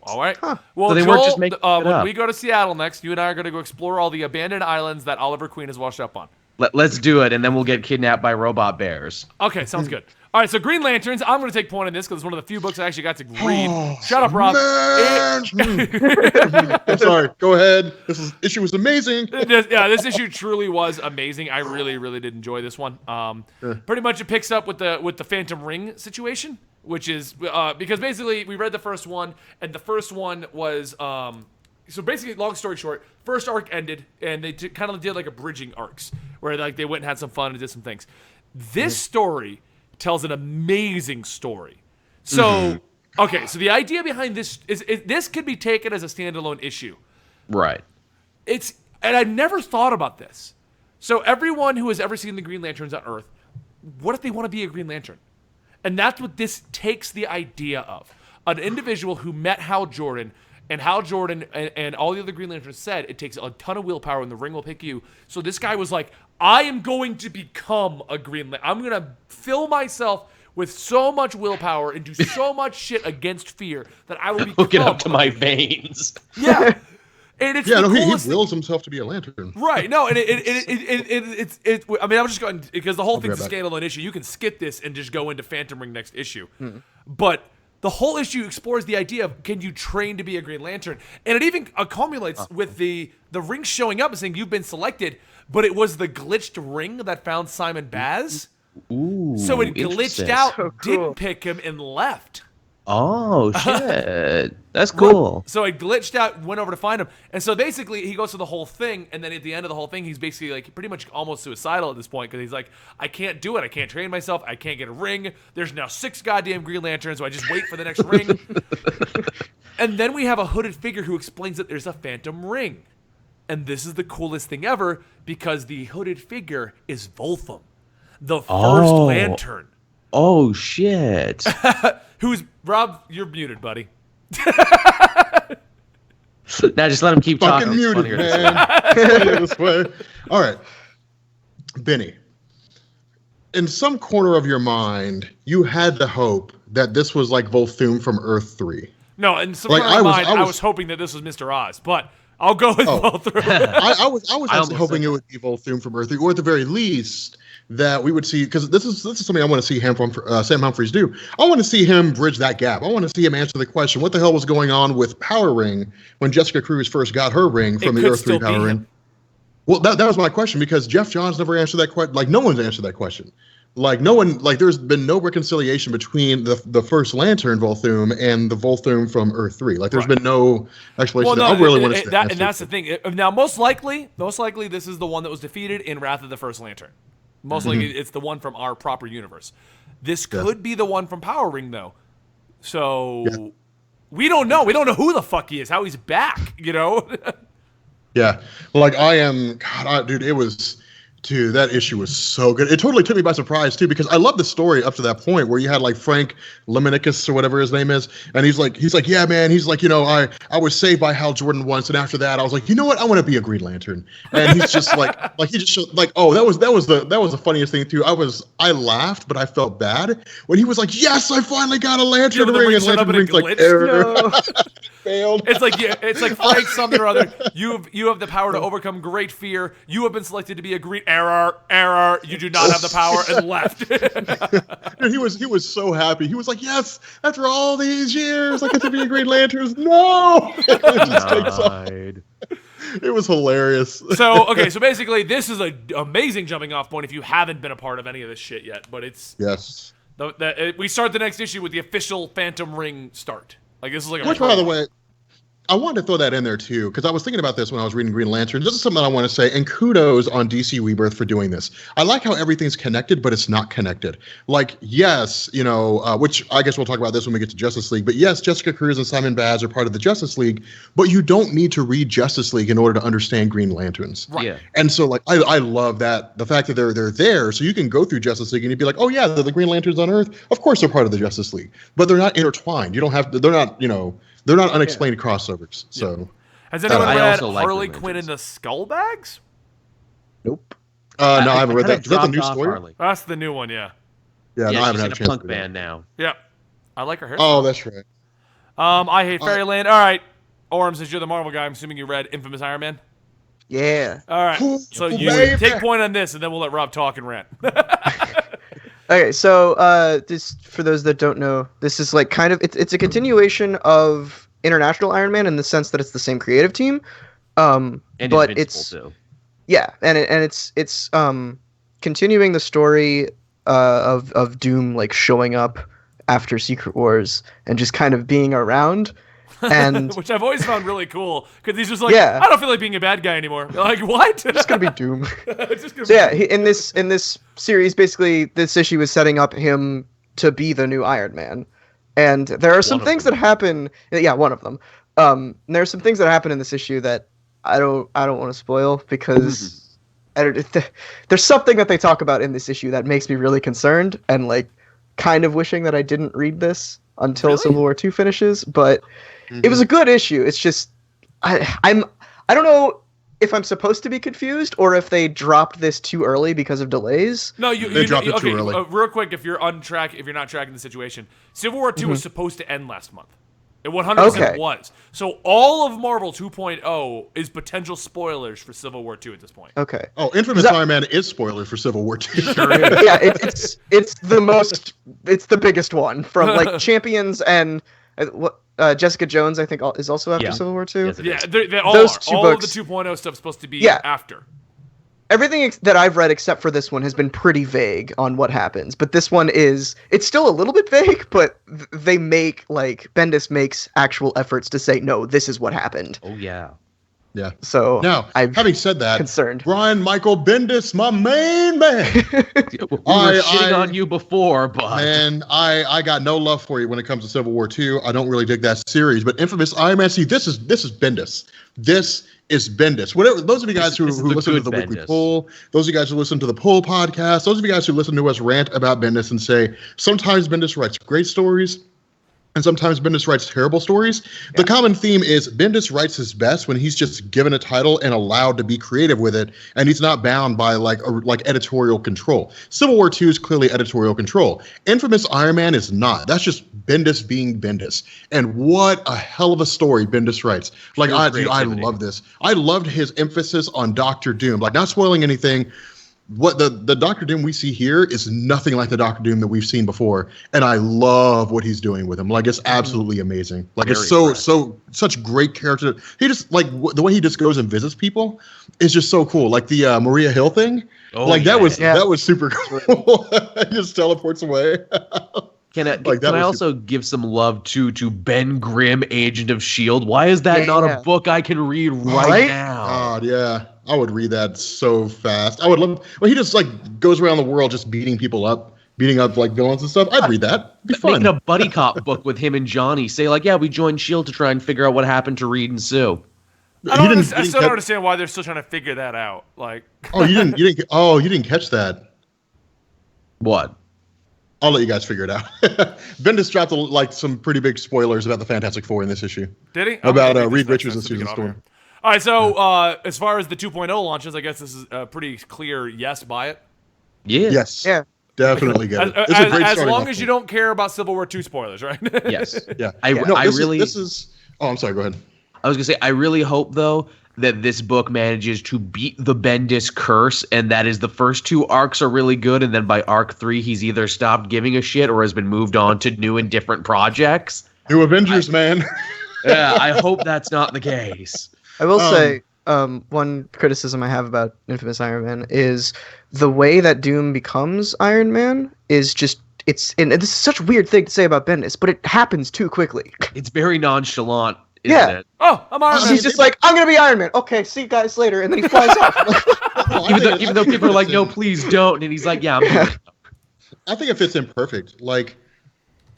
All right. Well, so they Joel, weren't just making it when up. we go to Seattle next, you and I are going to go explore all the abandoned islands that Oliver Queen has washed up on. Let's do it, and then we'll get kidnapped by robot bears. Okay, sounds good. All right, so Green Lanterns, I'm going to take point in this because it's one of the few books I actually got to read. Shut up, Rob. I'm sorry. Go ahead. This issue was amazing. This issue truly was amazing. I really, really did enjoy this one. Pretty much it picks up with the Phantom Ring situation, which is because basically we read the first one, and the first one was so basically, long story short, first arc ended, and they kind of did like a bridging arcs where like they went and had some fun and did some things. This story tells an amazing story. So, okay, so the idea behind this is this could be taken as a standalone issue. Right. And I never thought about this. So everyone who has ever seen the Green Lanterns on Earth, what if they want to be a Green Lantern? And that's what this takes the idea of. An individual who met Hal Jordan, and Hal Jordan and all the other Green Lanterns said it takes a ton of willpower and the ring will pick you. So this guy was like, I am going to become a Green Lantern. I'm going to fill myself with so much willpower and do so much shit against fear that I will become. Hook it up to my veins. Yeah. And it's he wills himself to be a lantern. Right. No, and it's I mean, I'm just going because the whole thing's a back. standalone issue. You can skip this and just go into Phantom Ring next issue. But the whole issue explores the idea of can you train to be a Green Lantern, and it even accumulates with the ring showing up and saying you've been selected, but it was the glitched ring that found Simon Baz. Ooh, So it glitched out, So cool. didn't pick him, and left. Oh shit, that's cool. So I glitched out, went over to find him, and so basically he goes through the whole thing, and then at the end of the whole thing, he's basically like pretty much almost suicidal at this point because he's like, I can't do it, I can't train myself, I can't get a ring. There's now 6 goddamn Green Lanterns, so I just wait for the next ring. And then we have a hooded figure who explains that there's a phantom ring, and this is the coolest thing ever because the hooded figure is Voltham, the first Lantern. Oh shit. Who's Rob? You're muted, buddy. Now just let him keep Fucking talking. muted, man. This way. All right, Benny. In some corner of your mind, you had the hope that this was like Volthoom from Earth 3. No, in some part of my mind, I was hoping that this was Mr. Oz, but I'll go with Volthoom. I was actually hoping it would be Volthoom from Earth 3, or at the very least that we would see, because this is something I want to see Sam Humphries do. I want to see him bridge that gap. I want to see him answer the question: what the hell was going on with Power Ring when Jessica Cruz first got her ring from the Earth 3 Power Ring? Well, that was my question, because Jeff Johns never answered that question. Like, no one's answered that question. Like, no one, like, there's been no reconciliation between the first Lantern Volthoom and the Volthoom from Earth 3. Like, there's been no explanation. Well, no, I really want to see that. And that's the thing. Now, most likely, this is the one that was defeated in Wrath of the First Lantern. Most likely, it's the one from our proper universe. This could be the one from Power Ring, though. So, we don't know. We don't know who the fuck he is, how he's back, you know? Yeah. Like, dude, it was... Dude, that issue was so good. It totally took me by surprise, too, because I love the story up to that point where you had, like, Frank Lemonicus or whatever his name is, and he's like, yeah, man, he's like, you know, I was saved by Hal Jordan once, and after that, I was like, you know what, I want to be a Green Lantern. And he's just like he just showed, like, oh, that was the funniest thing, too. I laughed, but I felt bad when he was like, yes, I finally got a Lantern ring, and Lantern ring's like, error. Failed. It's like Frank something or other. You have the power to overcome great fear. You have been selected to be a green error. You do not have the power, and left. And he was so happy. He was like, yes, after all these years, I get to be a Green Lantern. No, it just takes off. It was hilarious. So basically, this is an amazing jumping off point if you haven't been a part of any of this shit yet. But it's we start the next issue with the official Phantom Ring start. Like, this is like a which, by the way, I wanted to throw that in there, too, because I was thinking about this when I was reading Green Lantern. This is something I want to say, and kudos on DC Rebirth for doing this. I like how everything's connected, but it's not connected. Like, yes, you know, which I guess we'll talk about this when we get to Justice League, but yes, Jessica Cruz and Simon Baz are part of the Justice League, but you don't need to read Justice League in order to understand Green Lanterns. Right. Yeah. And so, like, I love that, the fact that they're there, so you can go through Justice League and you'd be like, oh, yeah, they're the Green Lanterns on Earth. Of course they're part of the Justice League, but they're not intertwined. They're not unexplained crossovers. So, has anyone read Harley Quinn and the Skullbags? Nope. No, I haven't read that. Is that the new story? Harley. That's the new one, yeah. Yeah, no, I haven't had a chance. Punk band now. Yeah, I like her hair. Oh, that's right. I hate Fairyland. All right, Orm, since you're the Marvel guy, I'm assuming you read Infamous Iron Man. Yeah. All right. So you take point on this, and then we'll let Rob talk and rant. Okay, so this, for those that don't know, this is like kind of it's a continuation of International Iron Man in the sense that it's the same creative team, and but it's too. Yeah, and it's continuing the story of Doom, like, showing up after Secret Wars and just kind of being around. And which I've always found really cool, because he's just like, I don't feel like being a bad guy anymore. Like, what? It's just gonna be Doom. In this series, basically, this issue is setting up him to be the new Iron Man, and there are some things that happen. Yeah, one of them. There are some things that happen in this issue that I don't want to spoil, because there's something that they talk about in this issue that makes me really concerned, and like kind of wishing that I didn't read this until Civil War 2 finishes, but. It was a good issue. It's just I don't know if I'm supposed to be confused or if they dropped this too early because of delays. No, they dropped it too early. Real quick, if you're not tracking the situation, Civil War 2 was supposed to end last month. It 100% was. So all of Marvel 2.0 is potential spoilers for Civil War 2 at this point. Okay. Oh, Infamous Iron Man is spoilers for Civil War 2. Yeah, it's the biggest one from like Champions and Jessica Jones, I think, is also after Civil War 2. Yes, they all Those are. two all books, of the 2.0 stuff is supposed to be after. everything that I've read except for this one has been pretty vague on what happens. But this one it's still a little bit vague, but they make, like, Bendis makes actual efforts to say, no, this is what happened. Oh, yeah. Yeah. So now, having said that, concerned. Brian Michael Bendis, my main man. We were shitting on you before, but man, I got no love for you when it comes to Civil War 2. I don't really dig that series, but Infamous Iron Man. See, this is Bendis. This is Bendis. Whatever. Those of you guys who listen to the Weekly Pull, those of you guys who listen to the Pull podcast, those of you guys who listen to us rant about Bendis and say sometimes Bendis writes great stories. And sometimes Bendis writes terrible stories. Yeah. The common theme is Bendis writes his best when he's just given a title and allowed to be creative with it, and he's not bound by like editorial control. Civil War 2 is clearly editorial control. Infamous Iron Man is not. That's just Bendis being Bendis. And what a hell of a story Bendis writes. Like, I love this. I loved his emphasis on Doctor Doom. Like, not spoiling anything. What the Doctor Doom we see here is nothing like the Doctor Doom that we've seen before, and I love what he's doing with him. Like, it's absolutely amazing. Like, it's such great character. He just, like, the way he just goes and visits people is just so cool. Like the Maria Hill thing, that was super cool. He just teleports away. Can I also give some love to Ben Grimm, Agent of S.H.I.E.L.D.? Why is that not a book I can read right now? God, yeah. I would read that so fast. I would love. Well, he just like goes around the world just beating up like villains and stuff. I'd read that. It'd be fun. Making a buddy cop book with him and Johnny. Say like, yeah, we joined S.H.I.E.L.D. to try and figure out what happened to Reed and Sue. I still don't understand why they're still trying to figure that out. Like, you didn't catch that. What? I'll let you guys figure it out. Bendis dropped like some pretty big spoilers about the Fantastic Four in this issue. Did he? About Reed Richards and Susan Storm. All right, so as far as the 2.0 launches, I guess this is a pretty clear yes, buy it. Yeah. Yes. Yeah. Definitely get it. It's a great as long as you don't care about Civil War 2 spoilers, right? Yes. Yeah. Oh, I'm sorry. Go ahead. I was gonna say I really hope though that this book manages to beat the Bendis curse, and that is the first 2 arcs are really good, and then by arc 3 he's either stopped giving a shit or has been moved on to new and different projects. New Avengers, man. Yeah, I hope that's not the case. I will say, one criticism I have about Infamous Iron Man is the way that Doom becomes Iron Man is just, this is such a weird thing to say about Bendis, but it happens too quickly. It's very nonchalant, isn't it? Oh, I'm Iron Man. He's just like, I'm going to be Iron Man. Okay, see you guys later. And then he flies off. Even though people are like, no, please don't. And he's like, yeah, I'm doing it. I think it fits in perfect. Like,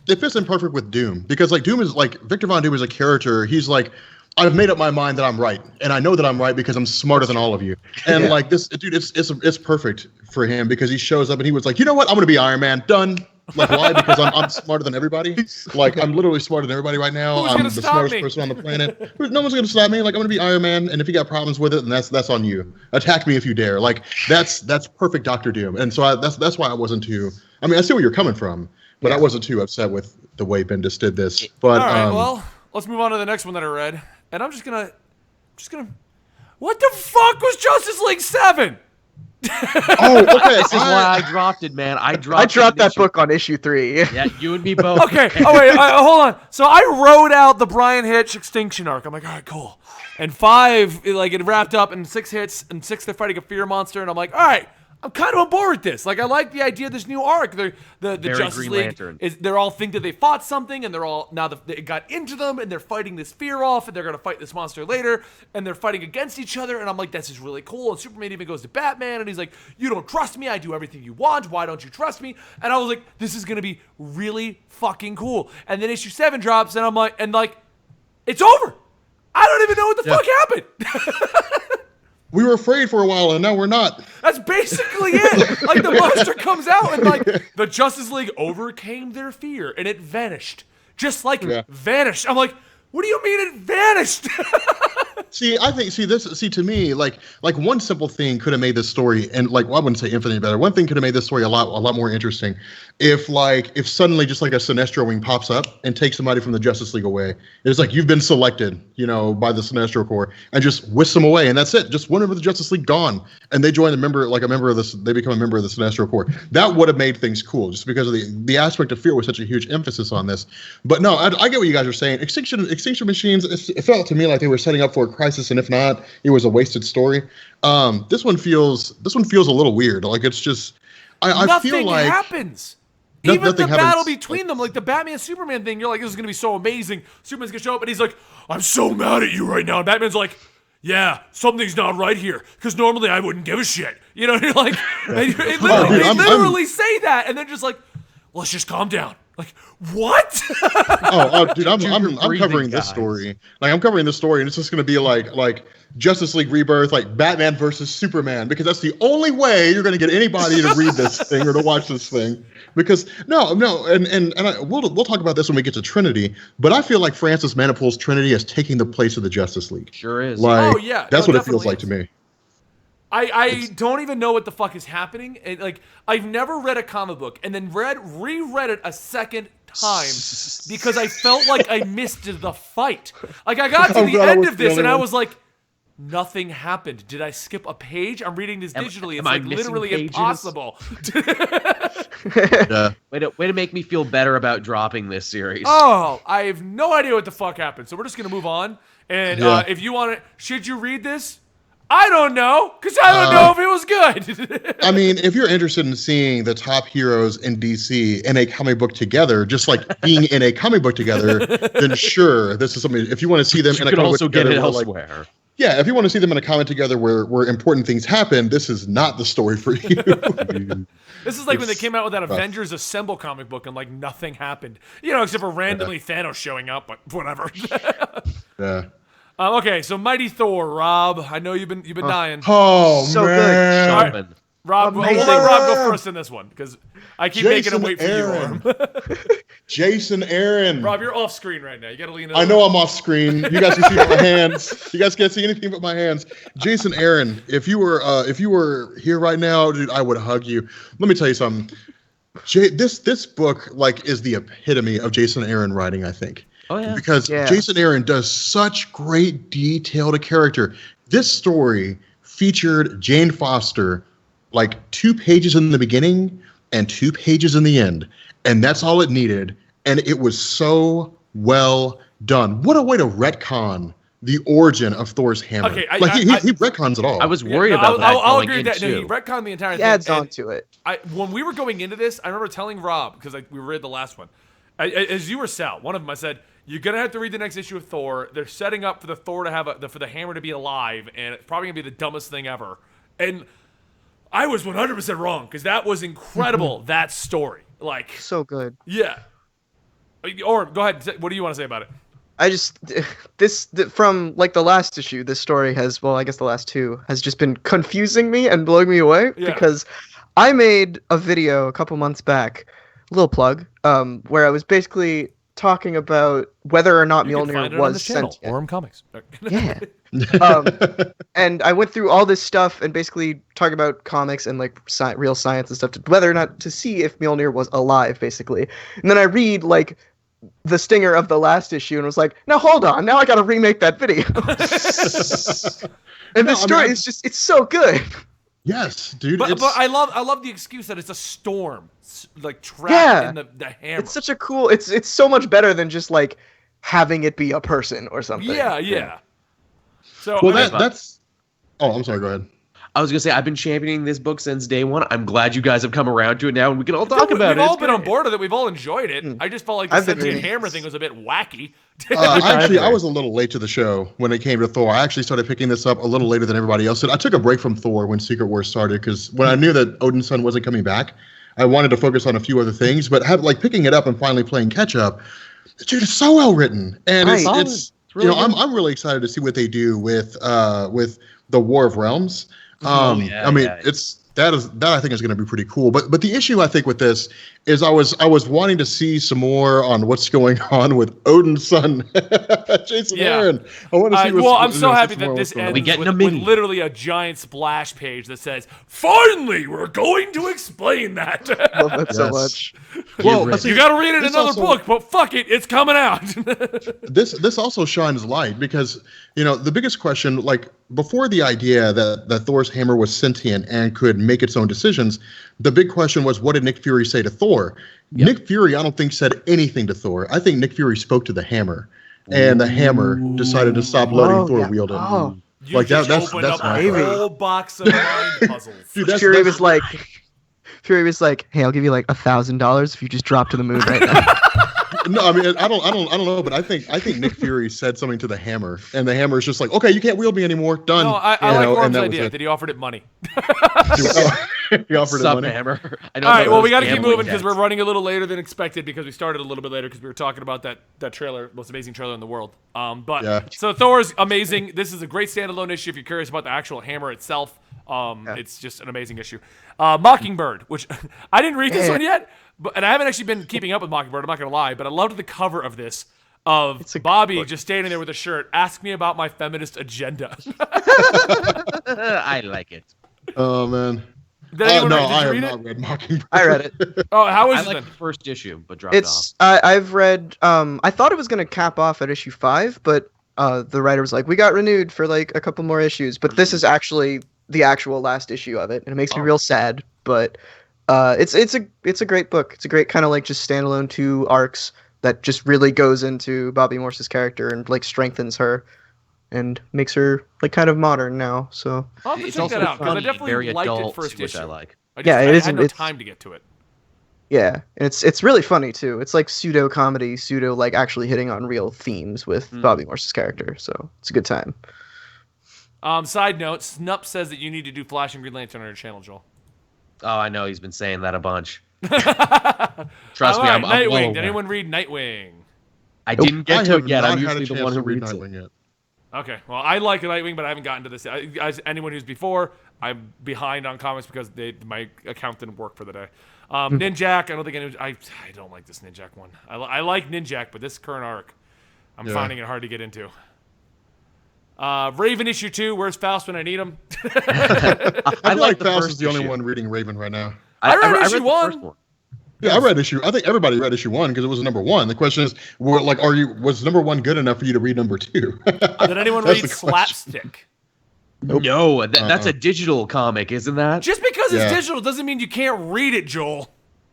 it fits in perfect with Doom. Because, like, Doom is, like, Victor Von Doom is a character. He's like, I've made up my mind that I'm right, and I know that I'm right because I'm smarter than all of you. And like this, dude, it's perfect for him because he shows up and he was like, you know what, I'm gonna be Iron Man. Done. Like, why? Because I'm smarter than everybody. Like, I'm literally smarter than everybody right now. I'm the smartest person on the planet. No one's gonna stop me. Like, I'm gonna be Iron Man, and if you got problems with it, then that's on you. Attack me if you dare. Like, that's perfect Doctor Doom. And so that's why I wasn't too. I mean, I see where you're coming from, but I wasn't too upset with the way Bendis did this. But all right, well, let's move on to the next one that I read. And I'm just gonna, what the fuck was Justice League 7? Oh, okay. This is why I dropped it, man. I dropped that book on issue 3. Yeah, you and me both. Okay. Oh wait, hold on. So I wrote out the Brian Hitch extinction arc. I'm like, all right, cool. And 5, it wrapped up in 6 hits, and 6 they're fighting a fear monster, and I'm like, all right. I'm kind of on board with this. Like, I like the idea of this new arc. The Justice Green League Lantern. They're all think that they fought something, and they're all now it got into them, and they're fighting this fear off, and they're gonna fight this monster later, and they're fighting against each other. And I'm like, this is really cool. And Superman even goes to Batman, and he's like, you don't trust me. I do everything you want. Why don't you trust me? And I was like, this is gonna be really fucking cool. And then issue 7 drops, and I'm like, it's over. I don't even know what the fuck happened. We were afraid for a while, and now we're not. That's basically it. Like, the monster comes out, and like the Justice League overcame their fear, and it vanished, just like vanished. I'm like, what do you mean it vanished? To me, like one simple thing could have made this story, and like, well, I wouldn't say infinitely better. One thing could have made this story a lot more interesting. If suddenly just like a Sinestro wing pops up and takes somebody from the Justice League away, it's like you've been selected, by the Sinestro Corps, and just whisk them away, and that's it. Just one member of the Justice League gone, and they join they become a member of the Sinestro Corps. That would have made things cool, just because of the aspect of fear was such a huge emphasis on this. But no, I get what you guys are saying. Extinction Machines, it felt to me like they were setting up for Crisis, and if not, it was a wasted story. This one feels a little weird. Like it's just I feel like nothing happens. Even the battle happens. between them, like the Batman Superman thing, you're like, this is gonna be so amazing. Superman's gonna show up, and he's like, I'm so mad at you right now. And Batman's like, yeah, something's not right here, because normally I wouldn't give a shit. You know, and you're like, they literally say that, and then just like, let's just calm down. Like, what? Dude, I'm covering this story. Like, I'm covering this story, and it's just gonna be like Justice League Rebirth, like Batman versus Superman, because that's the only way you're gonna get anybody to read this thing or to watch this thing. Because we'll talk about this when we get to Trinity, but I feel like Francis Manapul's Trinity is taking the place of the Justice League. Sure is. Like, that's what it feels like to me. I don't even know what the fuck is happening. Like, I've never read a comic book and then reread it a second time because I felt like I missed the fight. Like, I got to the end of this and I was like, nothing happened. Did I skip a page? I'm reading this digitally. It's like literally impossible. Way to make me feel better about dropping this series. Oh, I have no idea what the fuck happened. So we're just going to move on. And if you want to, should you read this? I don't know, because I don't know if it was good. I mean, if you're interested in seeing the top heroes in DC in a comic book together, just like being in a comic book together, then sure, this is something. If you want to see them in a comic book together, get it elsewhere. Yeah, if you want to see them in a comic together where important things happen, this is not the story for you. This is like when they came out with that Avengers Assemble comic book and like nothing happened. You know, except for randomly Thanos showing up, but whatever. Yeah. Okay, so Mighty Thor, Rob. I know you've been dying. Oh, so man. All right, Rob, we'll let Rob go first in this one because I keep making him wait for you. Jason Aaron. Rob, you're off screen right now. You got to lean in. I know I'm off screen. You guys can see my hands. You guys can't see anything but my hands. Jason Aaron, if you were here right now, dude, I would hug you. Let me tell you something. This book like is the epitome of Jason Aaron writing, I think. Oh, yeah. Because Jason Aaron does such great detail to character. This story featured Jane Foster like 2 pages in the beginning and 2 pages in the end. And that's all it needed. And it was so well done. What a way to retcon the origin of Thor's hammer. Okay, he retcons it all. I was worried about that. I'll agree with that. No, he retconned the entire thing. Adds on to it. When we were going into this, I remember telling Rob, because we read the last one, as you were Sal, one of them, I said, you're gonna have to read the next issue of Thor. They're setting up for the Thor to have for the hammer to be alive, and it's probably gonna be the dumbest thing ever. And I was 100% wrong because that was incredible. That story, like, so good. Yeah. Or go ahead. What do you want to say about it? I just from like the last issue, this story has, well, I guess the last 2 has just been confusing me and blowing me away because I made a video a couple months back, little plug, where I was basically talking about whether or not Mjolnir was sentient. Orem Comics. Yeah. And I went through all this stuff and basically talking about comics and like real science and stuff, whether or not to see if Mjolnir was alive, basically. And then I read like the stinger of the last issue and was like, now hold on, now I got to remake that video. And this story is just, it's so good. Yes, dude. But I love the excuse that it's a storm, like trapped in the hammer. It's such a cool. It's so much better than just like having it be a person or something. Yeah. So that's. Oh, I'm sorry. Go ahead. I was gonna say I've been championing this book since day one. I'm glad you guys have come around to it now, and we can all talk about it. We've all been on board with it. We've all enjoyed it. I just felt like the sentient hammer thing was a bit wacky. Actually, I was a little late to the show when it came to Thor. I actually started picking this up a little later than everybody else did. I took a break from Thor when Secret Wars started because when I knew that Odin's son wasn't coming back, I wanted to focus on a few other things. But picking it up and finally playing catch up, dude, it's so well written, and it's really I'm really excited to see what they do with the War of Realms. It's that I think is going to be pretty cool. But the issue I think with this is I was wanting to see some more on what's going on with Odin's son, Jason Aaron. I want to see. I'm so happy that this ends with literally a giant splash page that says, "Finally, we're going to explain that." I love that so much. Well, you got to read it in another book, but fuck it, it's coming out. This also shines light because the biggest question, like before the idea that Thor's hammer was sentient and could make its own decisions, the big question was, what did Nick Fury say to Thor? Yep. Nick Fury, I don't think, said anything to Thor. I think Nick Fury spoke to the hammer. and the hammer decided to stop letting Thor wield it. Oh. You Like just that's opened up my a favorite. whole box of mind puzzles. Dude, Fury was like, "Hey, I'll give you like $1,000 if you just drop to the moon right now." No, I mean I don't know, but I think Nick Fury said something to the hammer, and the hammer is just like, okay, you can't wield me anymore. Done. No, I like Orm's idea that he offered it money. He offered him money. Hammer. All right, well, we got to keep moving because we're running a little later than expected because we started a little bit later because we were talking about that trailer, most amazing trailer in the world. So Thor's amazing. This is a great standalone issue if you're curious about the actual hammer itself. It's just an amazing issue. Mockingbird, which I didn't read this one yet, and I haven't actually been keeping up with Mockingbird. I'm not gonna lie, but I loved the cover of this. Of Bobby just standing there with a shirt. Ask me about my feminist agenda. I like it. Oh man. Did anyone No, read, I have read not read Mockingbird. I read it. Oh, how is I it like then? the first issue, but dropped off. I've read. I thought it was gonna cap off at issue 5, but the writer was like, "We got renewed for like a couple more issues." But this is actually the actual last issue of it, and it makes me real sad. But it's a great book. It's a great kind of like just standalone 2 arcs that just really goes into Bobby Morse's character and like strengthens her and makes her like kind of modern now. So I'll have to It's check also that out because I funny, definitely very liked it adult, first which issue. I like. I had no it's time to get to it. yeah, and it's really funny too. It's like pseudo comedy, pseudo like actually hitting on real themes with Bobby Morse's character. So it's a good time. Side note: Snup says that you need to do Flash and Green Lantern on your channel, Joel. Oh, I know he's been saying that a bunch. Trust me, I'm Nightwing. well Did aware. anyone read Nightwing? I didn't get to it yet. I'm not had a usually the chance one to who read reads it. Nightwing yet. Okay, well, I like Nightwing, but I haven't gotten to this. As anyone who's before, I'm behind on comics because my account didn't work for the day. Ninjak, I don't think anyone. I don't like this Ninjak one. I like Ninjak, but this current arc, I'm finding it hard to get into. Raven issue 2. Where's Faust when I need him? I feel like the Faust first is the only issue. one reading Raven right now. I read issue the 1. first one. Yeah, I read issue. I think everybody read issue 1 because it was number 1. The question is, was number 1 good enough for you to read number 2? Did anyone That's read the question. Slapstick? No, that's a digital comic, isn't that? Just because it's Yeah. digital doesn't mean you can't read it, Joel.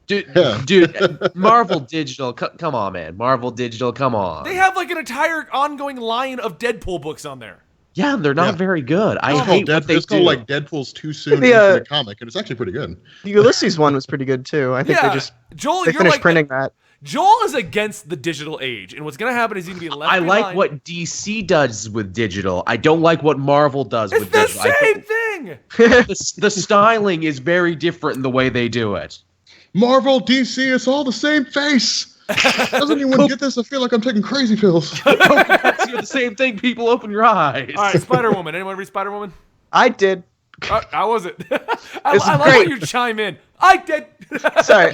Dude, Marvel Digital, come on, man. Marvel Digital, come on. They have like an entire ongoing line of Deadpool books on there. Yeah, they're not very good. I hate what they It's do. called like Deadpool's Too Soon The, Infinite Comic, and it's actually pretty good. The Ulysses one was pretty good too. I think Joel, they you're finished like printing that. Joel is against the digital age, and what's gonna happen is he's gonna be left I like behind. what DC does with digital. I don't like what Marvel does It's with the digital. same thing. The styling is very different in the way they do it. Marvel, DC, it's all the same face. Doesn't anyone get this? I feel like I'm taking crazy pills. You're the same thing. People, open your eyes. All right, Spider-Woman. Anyone read Spider-Woman? I did. How was it? I It's love great. when you chime in. I did. Sorry,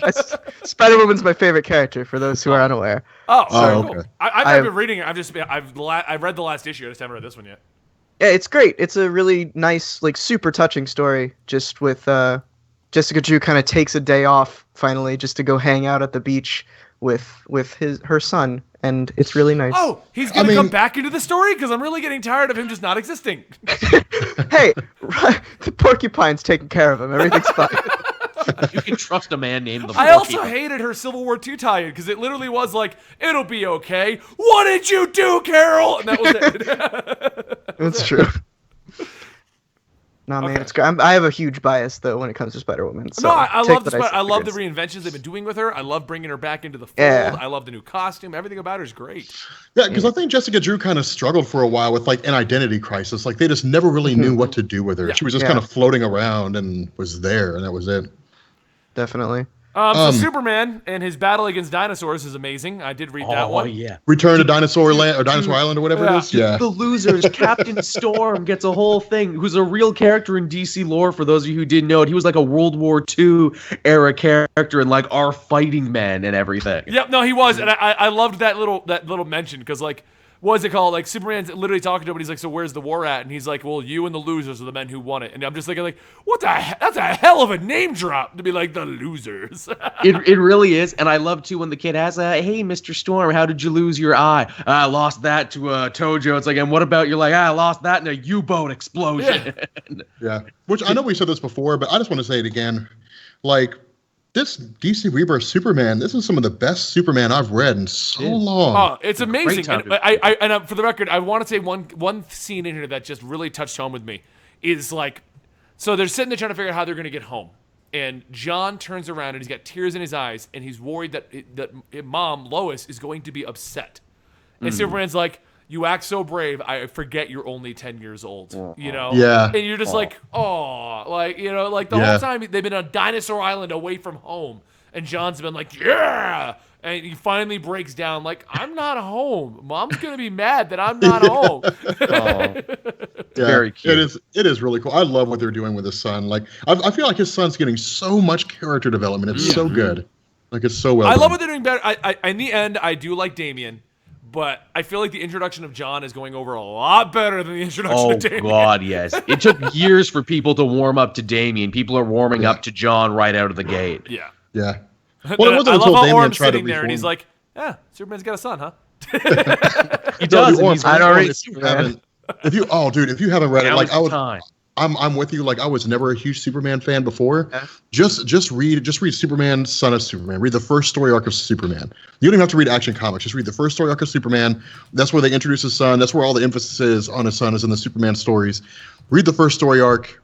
Spider-Woman's my favorite character. For those who are unaware. Oh, sorry, cool. okay. I've been reading it. I've read the last issue. I just haven't read this one yet. Yeah, it's great. It's a really nice, like, super touching story. Just with Jessica Drew kind of takes a day off finally, just to go hang out at the beach with her son, and it's really nice. Oh, he's gonna come back into the story because I'm really getting tired of him just not existing. Hey, the porcupine's taking care of him. Everything's fine. You can trust a man named the I also Porky. hated her Civil War II tie-in because it literally was like, "It'll be okay." What did you do, Carol? And that was it. That's true. Nah, man, it's great. I have a huge bias though when it comes to Spider-Woman. So No, I take love the what say I love for the good. reinventions they've been doing with her. I love bringing her back into the fold. Yeah. I love the new costume. Everything about her is great. Yeah, because I think Jessica Drew kind of struggled for a while with like an identity crisis. Like they just never really knew what to do with her. Yeah. She was just kind of floating around and was there, and that was it. Definitely. So Superman and his battle against dinosaurs is amazing. I did read that Oh one. yeah. Return to Dinosaur Land or Dinosaur Island or whatever Yeah. it is. Yeah. The losers, Captain Storm gets a whole thing. Who's a real character in DC lore. For those of you who didn't know it, he was like a World War II era character in like Our Fighting Men and everything. Yep, no, he was, and I loved that little mention because like, what is it called? Like Superman's literally talking to him, and he's like, "So where's the war at?" And he's like, "Well, you and the losers are the men who won it." And I'm just thinking like, what the? That's a hell of a name drop to be like the losers. It really is, and I love too when the kid asks, "Hey, Mr. Storm, how did you lose your eye?" I lost that to Tojo. It's like, and what about you're like, I lost that in a U-boat explosion. Yeah. Which I know we said this before, but I just want to say it again. Like, this DC Rebirth Superman, this is some of the best Superman I've read in so long. Oh, it's amazing. And for the record, I want to say one scene in here that just really touched home with me is like, so they're sitting there trying to figure out how they're going to get home. And John turns around and he's got tears in his eyes and he's worried that Mom, Lois, is going to be upset. And Superman's like, you act so brave, I forget you're only 10 years old, you know? Yeah. And you're just like, oh, like, you know, like the whole time they've been on Dinosaur Island away from home. And John's been like, yeah. And he finally breaks down like, I'm not home. Mom's going to be mad that I'm not home. Very cute. It is really cool. I love what they're doing with his son. Like, I feel like his son's getting so much character development. It's so good. Like, it's so well done. love what they're doing better. In the end, I do like Damian. But I feel like the introduction of John is going over a lot better than the introduction of Damian. Oh, God, yes. It took years for people to warm up to Damian. People are warming up to John right out of the gate. Yeah. Yeah. Well, it wasn't I love until how Damian Orm's tried to sitting there and he's reform. like, yeah, Superman's got a son, huh? He does. Orm, He's I don't read if you haven't read it, like time. I'm with you. Like, I was never a huge Superman fan before. Yeah. Just read Superman, Son of Superman. Read the first story arc of Superman. You don't even have to read Action Comics. Just read the first story arc of Superman. That's where they introduce his son. That's where all the emphasis is on his son, is in the Superman stories. Read the first story arc.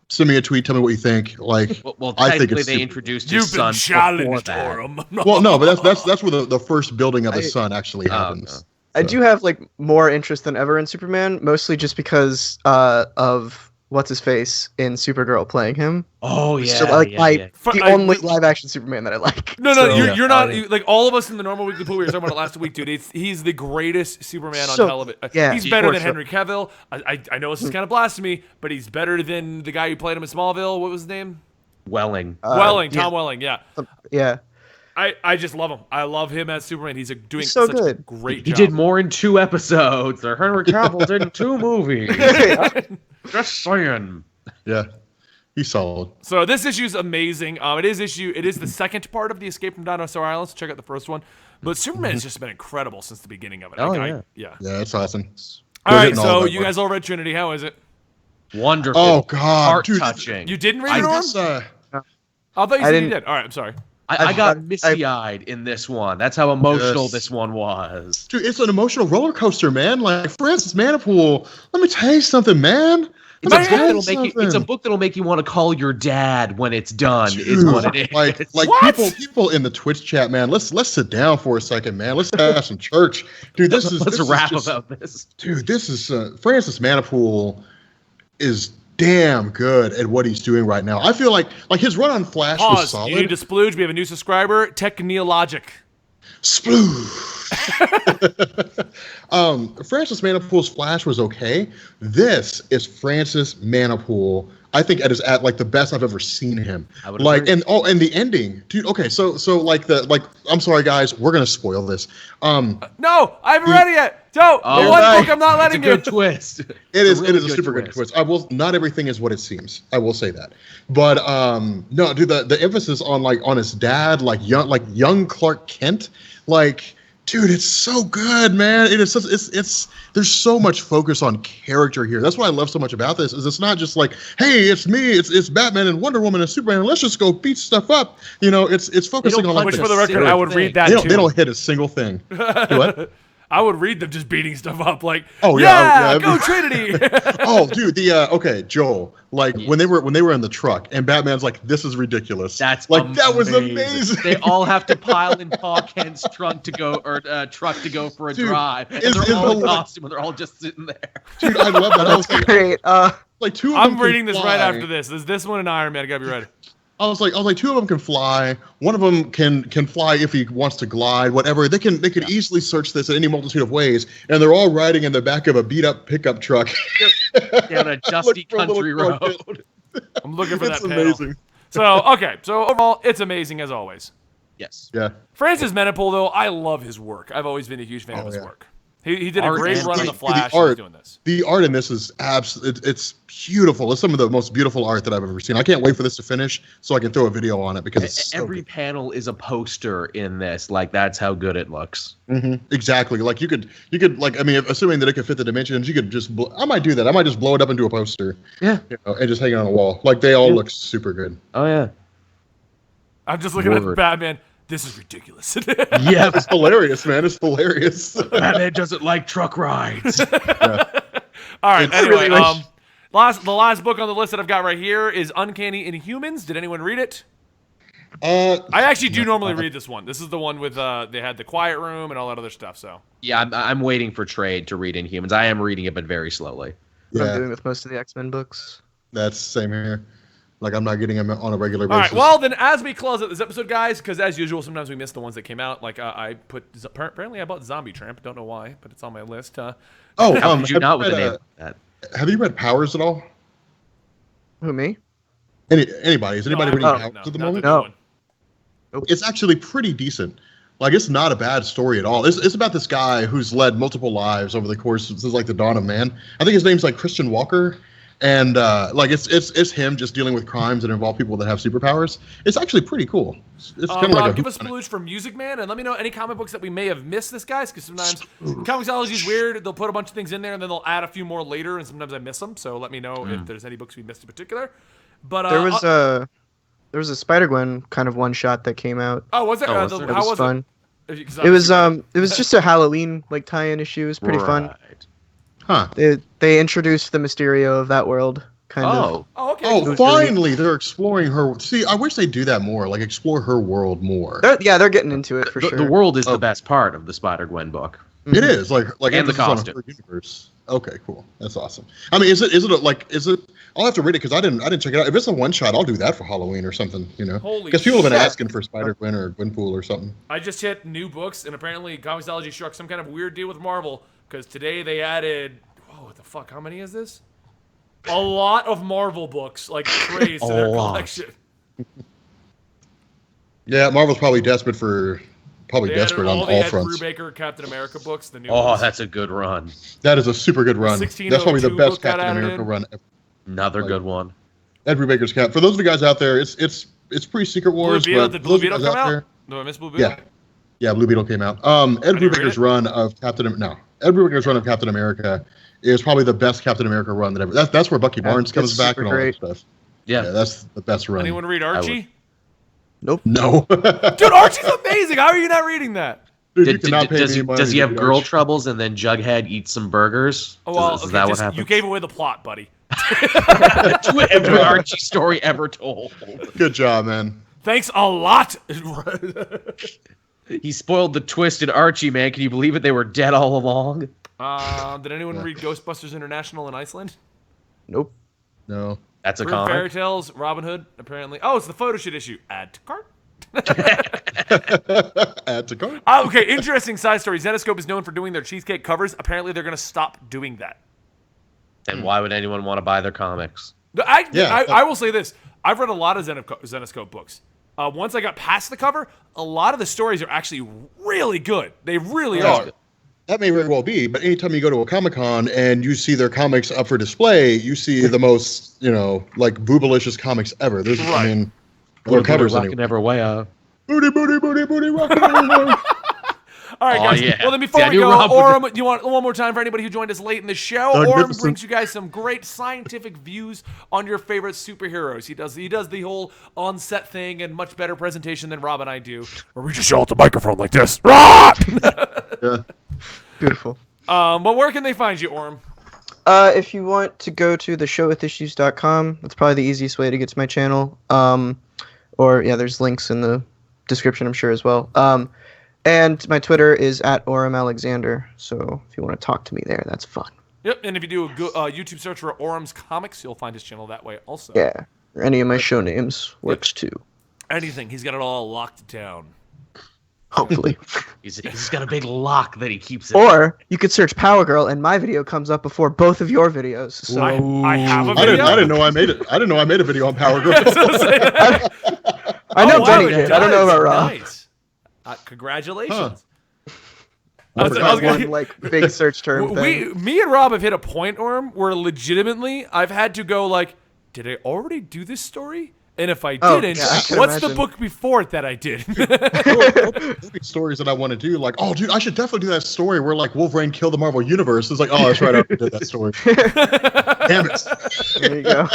Send me a tweet. Tell me what you think. Like, Well, I think technically it's they super- introduced You've his been son challenged, before that. Orm. Well, no, but that's where the first building of his son actually happens. I do have like more interest than ever in Superman, mostly just because of what's his face in Supergirl playing him. Oh, yeah. So like yeah. the only live action Superman that I like. No, So, you're not like all of us in the normal weekly pool. We were talking about it last week, dude. He's the greatest Superman on So, television. yeah, He's better for than sure. Henry Cavill. I know this is kind of blasphemy, but he's better than the guy who played him in Smallville. What was his name? Welling. Welling, Tom Welling. Yeah. Yeah. I just love him. I love him as Superman. He's doing so such a good. great job. He did more in 2 episodes. Or Henry Cavill did in 2 movies. Just saying. Yeah, he's solid. So this issue is amazing. It is the second part of the Escape from Dinosaur Island. So check out the first one. But Superman has just been incredible since the beginning of it. Oh, Yeah, it's awesome. All right, hitting all so that you work. guys all read Trinity. How is it? Wonderful. Oh God, Heart dude, touching. You didn't read it, Orm? this, I thought you said you did. All right, I'm sorry. I got misty-eyed in this one. That's how emotional this one was. dude, it's an emotional roller coaster, man. Like, Francis Manipool, let me tell you something, man. It's a book that'll make you want to call your dad when it's done. Dude, is what it is. Like What? people in the Twitch chat, man. Let's sit down for a second, man. Let's have some church, dude. Let's rap about this. Dude, this is Francis Manipool is damn good at what he's doing right now. I feel like his run on Flash was Pause. solid. You need to splooge. We have a new subscriber, Techneologic. Sploosh. Francis Manipool's Flash was okay. This is Francis Manipool. I think at like the best I've ever seen him. I would like agree. and the ending, dude. Okay, so I'm sorry guys, we're gonna spoil this. No, I haven't read it yet. Don't. Oh, the one book I'm not letting It's a you. good twist. It is really a super good twist. Not everything is what it seems. I will say that. But no, dude, the emphasis on his dad, like young Clark Kent, like, dude, it's so good, man. It is it's there's so much focus on character here. That's what I love so much about this. Is it's not just like, hey, it's me, it's Batman and Wonder Woman and Superman, and let's just go beat stuff up. You know, it's focusing on like Which, the for the record, I would read that they too. don't hit a single thing. Do what? I would read them just beating stuff up, like, Oh, yeah, yeah, go Trinity. Oh, dude, okay, Joel. Like when they were in the truck, and Batman's like, "This is ridiculous." That's like that was amazing. They all have to pile in Pa Kent's trunk to go for a Dude, drive, and it's they're all in hilarious. costume, and they're all just sitting there. Dude, I love that. I was like, Great. like two of them I'm can reading this right fly. after this. There's this one and Iron Man. I gotta be ready. I was like, two of them can fly. One of them can fly if he wants to glide, whatever. They can easily search this in any multitude of ways, and they're all riding in the back of a beat up pickup truck Down a dusty for a little country Clark road. Kent. I'm looking for It's that panel. amazing. So okay, so overall, it's amazing as always. Yes. Yeah. Francis Manipool, though, I love his work. I've always been a huge fan of his yeah. work. He did a Art great and run on the the Flash. art- He's doing this. The art in this is it's beautiful. It's some of the most beautiful art that I've ever seen. I can't wait for this to finish so I can throw a video on it because it's so Every good. panel is a poster in this. Like, that's how good it looks. Exactly. Like you could like, I mean, assuming that it could fit the dimensions, you could just I might do that. I might just blow it up into a poster. Yeah. You know, and just hang it on a wall. Like they all look super good. Oh, yeah. I'm just looking at Batman. This is ridiculous. Yeah, it's hilarious, man. It's hilarious. Batman doesn't like truck rides. Yeah. All right. It's anyway, really the last book on the list that I've got right here is Uncanny Inhumans. Did anyone read it? I actually do normally read this one. This is the one with they had the quiet room and all that other stuff. So yeah, I'm waiting for trade to read Inhumans. I am reading it, but very slowly. Yeah. I'm doing with most of the X-Men books. That's same here. Like, I'm not getting them on a regular basis. All right, well, then as we close out this episode, guys, because as usual, sometimes we miss the ones that came out. Like, apparently I bought Zombie Tramp. Don't know why, but it's on my list. How did you not with the name of that? Have you read Powers at all? Who, me? Anybody? Is anybody reading Powers at the moment? No. Nope. It's actually pretty decent. Like, it's not a bad story at all. It's about this guy who's led multiple lives over the course since like the dawn of man. I think his name's like Christian Walker. And like it's him just dealing with crimes that involve people that have superpowers. It's actually pretty cool. It's kind of like give us a splooge from Music Man, and let me know any comic books that we may have missed this, guys, because sometimes Comicsology is weird. They'll put a bunch of things in there, and then they'll add a few more later, and sometimes I miss them. So let me know if there's any books we missed in particular. But there was a Spider-Gwen kind of one shot that came out. Oh, was it? How was fun. It was just a Halloween like tie-in issue. It was pretty fun. Huh. They introduced the Mysterio of that world, kind of. Oh, okay. Oh, finally, they're exploring her. See, I wish they'd do that more. Like, explore her world more. They're getting into it for sure. The world is the best part of the Spider-Gwen book. It is like and the costume. Universe. Okay, cool. That's awesome. I mean, is it? I'll have to read it because I didn't check it out. If it's a one shot, I'll do that for Halloween or something. You know, because people have been asking for Spider-Gwen or Gwenpool or something. I just hit new books, and apparently Comicsology struck some kind of weird deal with Marvel. Because today they added, what the fuck, how many is this? A lot of Marvel books, like crazy to their collection. Yeah, Marvel's probably desperate on all fronts. Brubaker Captain America books, the new ones. That's a good run. That is a super good run. That's probably the best Captain America run ever. Another good one. Ed Brubaker's Cap. For those of you guys out there, it's pre-Secret Wars. Blue Beetle, did Blue Beetle come out? No, I missed Blue Beetle? Yeah, Blue Beetle came out. Ed Brubaker's run of Captain America is probably the best Captain America run that ever. That's where Bucky Barnes comes back and all that stuff. Yeah, that's the best run. Anyone read Archie? Nope. No. Dude, Archie's amazing. How are you not reading that? Dude, does he have girl troubles and then Jughead eats some burgers? Oh, well, is that what happened? You gave away the plot, buddy. To every Archie story ever told. Good job, man. Thanks a lot. He spoiled the twist in Archie, man. Can you believe it? They were dead all along. Did anyone read Ghostbusters International in Iceland? Nope. No. That's a comic. Fairy Tales, Robin Hood, apparently. Oh, it's the photo shoot issue. Add to cart. Add to cart. Okay, interesting side story. Zenescope is known for doing their cheesecake covers. Apparently, they're going to stop doing that. And why would anyone want to buy their comics? I will say this. I've read a lot of Zenescope books. Once I got past the cover, a lot of the stories are actually really good. They really are. That may very well be, but anytime you go to a Comic-Con and you see their comics up for display, you see the most, like boobalicious comics ever. There's, I mean, their covers anyway. Never way up. Booty, rockin' everywhere. All right, guys. Yeah. Well, then before we go, Orem, do you want one more time for anybody who joined us late in the show? Orem brings you guys some great scientific views on your favorite superheroes. He does the whole on-set thing and much better presentation than Rob and I do, where we just yell at the microphone like this. Yeah. Beautiful. But where can they find you, Orem? If you want to go to theshowwithissues.com, that's probably the easiest way to get to my channel. There's links in the description, I'm sure, as well. And my Twitter is @OremAlexander, so if you want to talk to me there, that's fun. Yep, and if you do a YouTube search for Orem's Comics, you'll find his channel that way also. Yeah, or any of my show names works too. Anything. He's got it all locked down. Hopefully. He's got a big lock that he keeps it. Or you could search Power Girl, and my video comes up before both of your videos. So I have a video? I didn't know I made it. I didn't know I made a video on Power Girl. I know Benny did. I don't know about Rob. Nice. Congratulations. I was gonna, big search term thing. Me and Rob have hit a point, Orem, where legitimately I've had to go did I already do this story? And if I didn't, what's the book before it that I did? Stories that I want to do, dude, I should definitely do that story where Wolverine killed the Marvel Universe. It's that's right, I did that story. Damn it. There you go.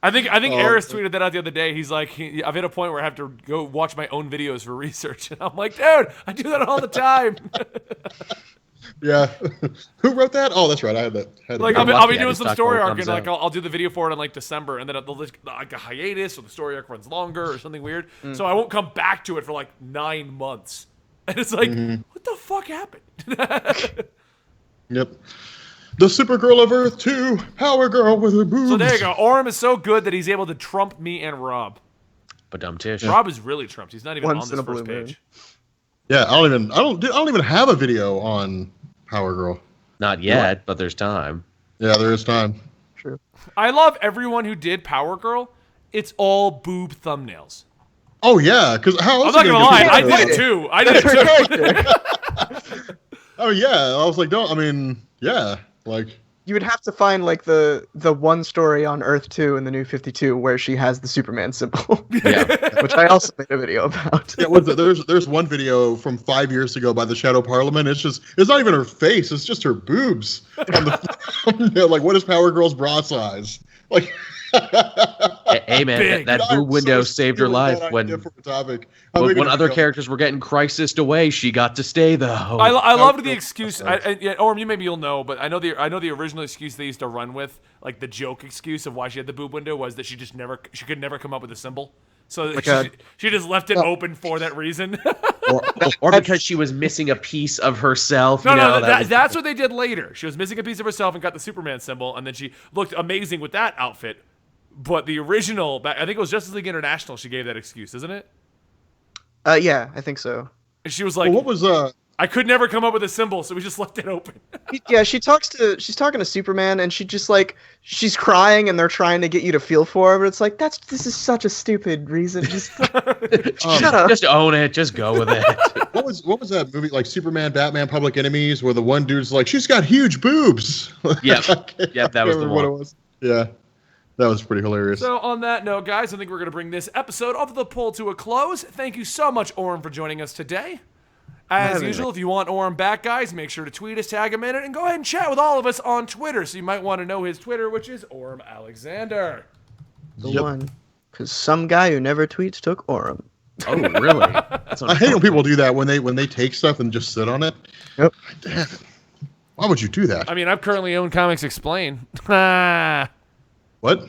I think Eris tweeted that out the other day. He's like, I've hit a point where I have to go watch my own videos for research, and I'm like, dude, I do that all the time. Yeah. Who wrote that? Oh, that's right. I had that. I'll be doing some story arc, and like I'll do the video for it in like December, and then they'll like a hiatus, or the story arc runs longer, or something weird. So I won't come back to it for like 9 months, and it's like, what the fuck happened? Yep. The Supergirl of Earth 2, Power Girl with her boobs. So there you go. Orem is so good that he's able to trump me and Rob. But dumb Tish. Rob is really trumped. He's not even Once on in this a first blue page. Yeah, I don't even have a video on Power Girl. Not yet, but there's time. Yeah, there is time. True. I love everyone who did Power Girl. It's all boob thumbnails. Oh yeah, because how else? I'm not gonna lie, I did it. it too. I did it too. Oh yeah, I was like, like. You would have to find like the one story on Earth 2 in the New 52 where she has the Superman symbol. Yeah. Which I also made a video about. Yeah, there's one video from 5 years ago by the Shadow Parliament. It's not even her face. It's just her boobs. On the thumbnail. Like, what is Power Girl's bra size? Like, hey man, that boob window saved her life when other characters were getting crisised away. She got to stay though. I loved the excuse. Or maybe you'll know, but I know the original excuse they used to run with, like the joke excuse of why she had the boob window, was that she could never come up with a symbol. So she just left it open for that reason. or because she was missing a piece of herself. That's what they did later. She was missing a piece of herself and got the Superman symbol, and then she looked amazing with that outfit. But the original, I think it was Justice League International, she gave that excuse, isn't it? Yeah, I think so. And she was like, what was I could never come up with a symbol, so we just left it open. Yeah, she's talking to Superman, and she's crying, and they're trying to get you to feel for her, but it's like, this is such a stupid reason. Just shut up. Just own it. Just go with it. What was that movie, like Superman, Batman, Public Enemies, where the one dude's like, she's got huge boobs? Yep, that was the one. What it was. Yeah. That was pretty hilarious. So on that note, guys, I think we're going to bring this episode of The Pull to a close. Thank you so much, Orem, for joining us today. As usual, if you want Orem back, guys, make sure to tweet us, tag him in it, and go ahead and chat with all of us on Twitter. So you might want to know his Twitter, which is Orem Alexander. The one. Because some guy who never tweets took Orem. Oh, really? I hate when people do that, when they take stuff and just sit on it. Yep. Damn it. Why would you do that? I mean, I've currently owned Comics Explain. What?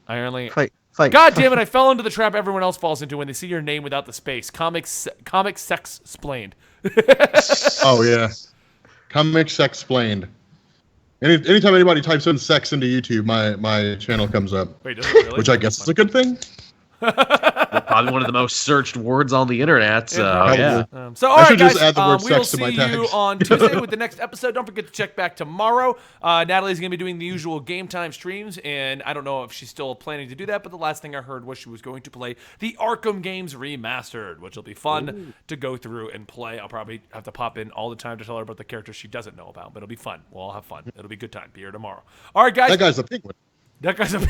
I only... Fight. God damn it, I fell into the trap everyone else falls into when they see your name without the space. Comics Sex Explained. Oh, yeah. Comics Explained. Anytime anybody types in sex into YouTube, my channel comes up. Wait, does it really? Which I guess is a good thing. Probably one of the most searched words on the internet. So yeah. So all right, guys, just add the word we will sex to see my you tags. on Tuesday with the next episode. Don't forget to check back tomorrow. Natalie's going to be doing the usual game time streams, and I don't know if she's still planning to do that, but the last thing I heard was she was going to play the Arkham games remastered, which will be fun to go through and play. I'll probably have to pop in all the time to tell her about the characters she doesn't know about, but it'll be fun. We'll all have fun. It'll be a good time. Be here tomorrow. All right, guys. That guy's a penguin. That guy's a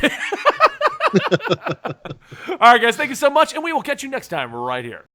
All right, guys. Thank you so much, and we will catch you next time right here.